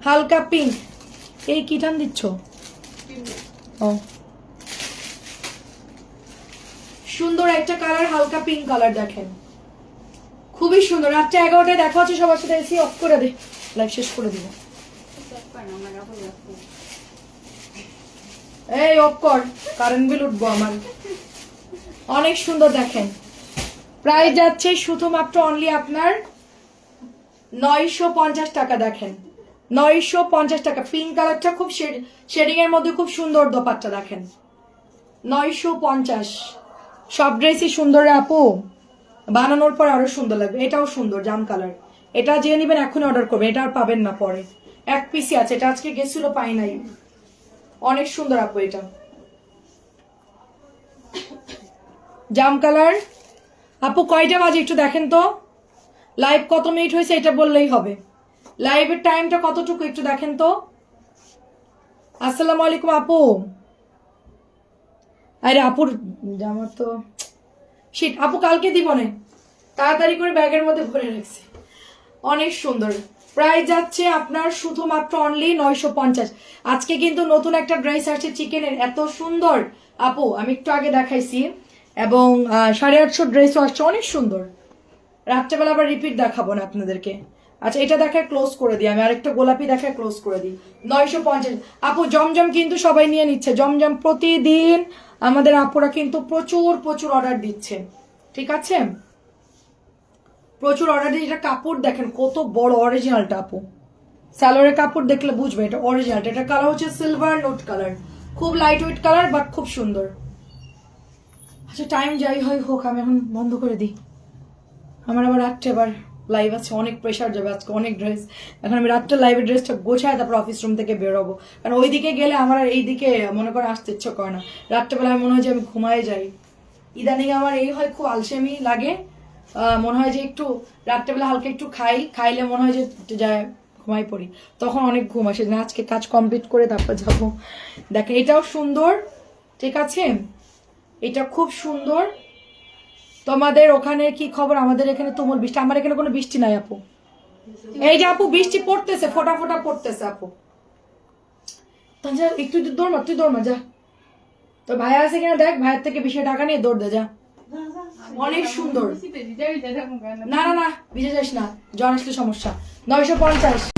হালকা পিঙ্ক। এই কি টান দিচ্ছ? ও, সুন্দর একটা কালার, হালকা পিঙ্ক কালার, দেখেন খুবই সুন্দর। রাত্রে 11টায় দেখা হচ্ছে সবার সাথে, এসি অফ করে দে, লাইভ শেষ করে দিব। এই অফ কর, কারেন্ট বিল উঠবো আমার। অনেক সুন্দর দেখেন, প্রাইস যাচ্ছে শুধুমাত্র অনলি আপনার 950 টাকা। দেখেন 950 টাকা। পিঙ্ক কালারটা খুব শেডিং এর মধ্যে খুব সুন্দর, দোপাট্টা দেখেন 950। সব ড্রেসই সুন্দর রে আপু, বানানোর পর আরো সুন্দর লাগবে। এটাও সুন্দর জাম কালার, এটা যে নিবেন এখনই অর্ডার করবেন, এটা আর পাবেন না পরে। এক পিসি আছে, এটা আজকে গেছিল পাই নাই। অনেক সুন্দর আপু, এটা জাম কালার। আপু কয়টা বাজে একটু দেখেন তো, লাইভ কত মিনিট হয়েছে এটা বললেই হবে। লাইভের টাইমটা কতটুকু একটু দেখেন তো। আসসালামু আলাইকুম আপু। আরে আপুর জামা তো শিট, আপু কালকে দিব না, তাড়াতাড়ি করে ব্যাগের মধ্যে ভরে রাখছি। অনেক সুন্দর, প্রাইস যাচ্ছে আপনার শুধুমাত্র অনলি 950। আজকে কিন্তু নতুন একটা ড্রেস আসছে চিকেনের, এত সুন্দর আপু, আমি একটু আগে দেখাইছি। এবং 850 ড্রেসও আসছে, অনেক সুন্দর। রাত্রেবেলা আবার রিপিট দেখাবো না আপনাদেরকে। আচ্ছা, এটা দেখায় ক্লোজ করে দিই, আমি আরেকটা গোলাপি দেখায় ক্লোজ করে দিই। 950 আপু। জমজম কিন্তু সবাই নিয়ে নিচ্ছে, জমজম প্রতিদিন আমাদের আপুরা কিন্তু প্রচুর প্রচুর অর্ডার দিচ্ছে, ঠিক আছে, প্রচুর অর্ডার দিয়ে। এটা কাপড় দেখেন কত বড়, অরিজিনালটা আপু, স্যালোরের কাপড় দেখলে বুঝবে এটা অরিজিনালটা। এটা কালার হচ্ছে সিলভার নোট কালার, খুব লাইট ওয়েট কালার, বাট খুব সুন্দর। আচ্ছা, টাইম যাই হয় হোক, আমি এখন বন্ধ করে দিই, আমার আবার রাত্রে আবার লাইভ আছে, অনেক প্রেশার যাবে আজকে, অনেক ড্রেস। এখন আমি রাত্রে লাইভের ড্রেসটা গোছায় তারপর অফিস রুম থেকে বেরোবো, কারণ ওইদিকে গেলে আমার আর এইদিকে মনে করে আসতে ইচ্ছে করে না। রাত্রেবেলা মনে হয় যে আমি ঘুমায় যাই, ইদানিং আমার এই হয়, খুব আলসেমি লাগে। মনে হয় যে একটু রাত্রেবেলা হালকা একটু খাইলে মনে হয় যে যায় ঘুমাই পড়ি, তখন অনেক ঘুম আসে না। আজকে কাজ কমপ্লিট করে তারপর যাবো। দেখেন এটাও সুন্দর, ঠিক আছে, এটা খুব সুন্দর। তোমাদের ওখানে কি খবর? আমাদের এখানে তুমুল বৃষ্টি, আমার এখানে কোনো বৃষ্টি নাই আপু। এই যে আপু বৃষ্টি পড়তেছে, ফোটা ফোটা পড়তেছে আপু। একটু দৌড় মা, তুই দৌড় মা যা, তো ভাইয়া আছে কিনা দেখ, ভাইয়ের থেকে 20 টাকা নিয়ে দৌড় দে যা। অনেক সুন্দর। না না না, ভিজে যাস না, জ্বর আসলে সমস্যা। 950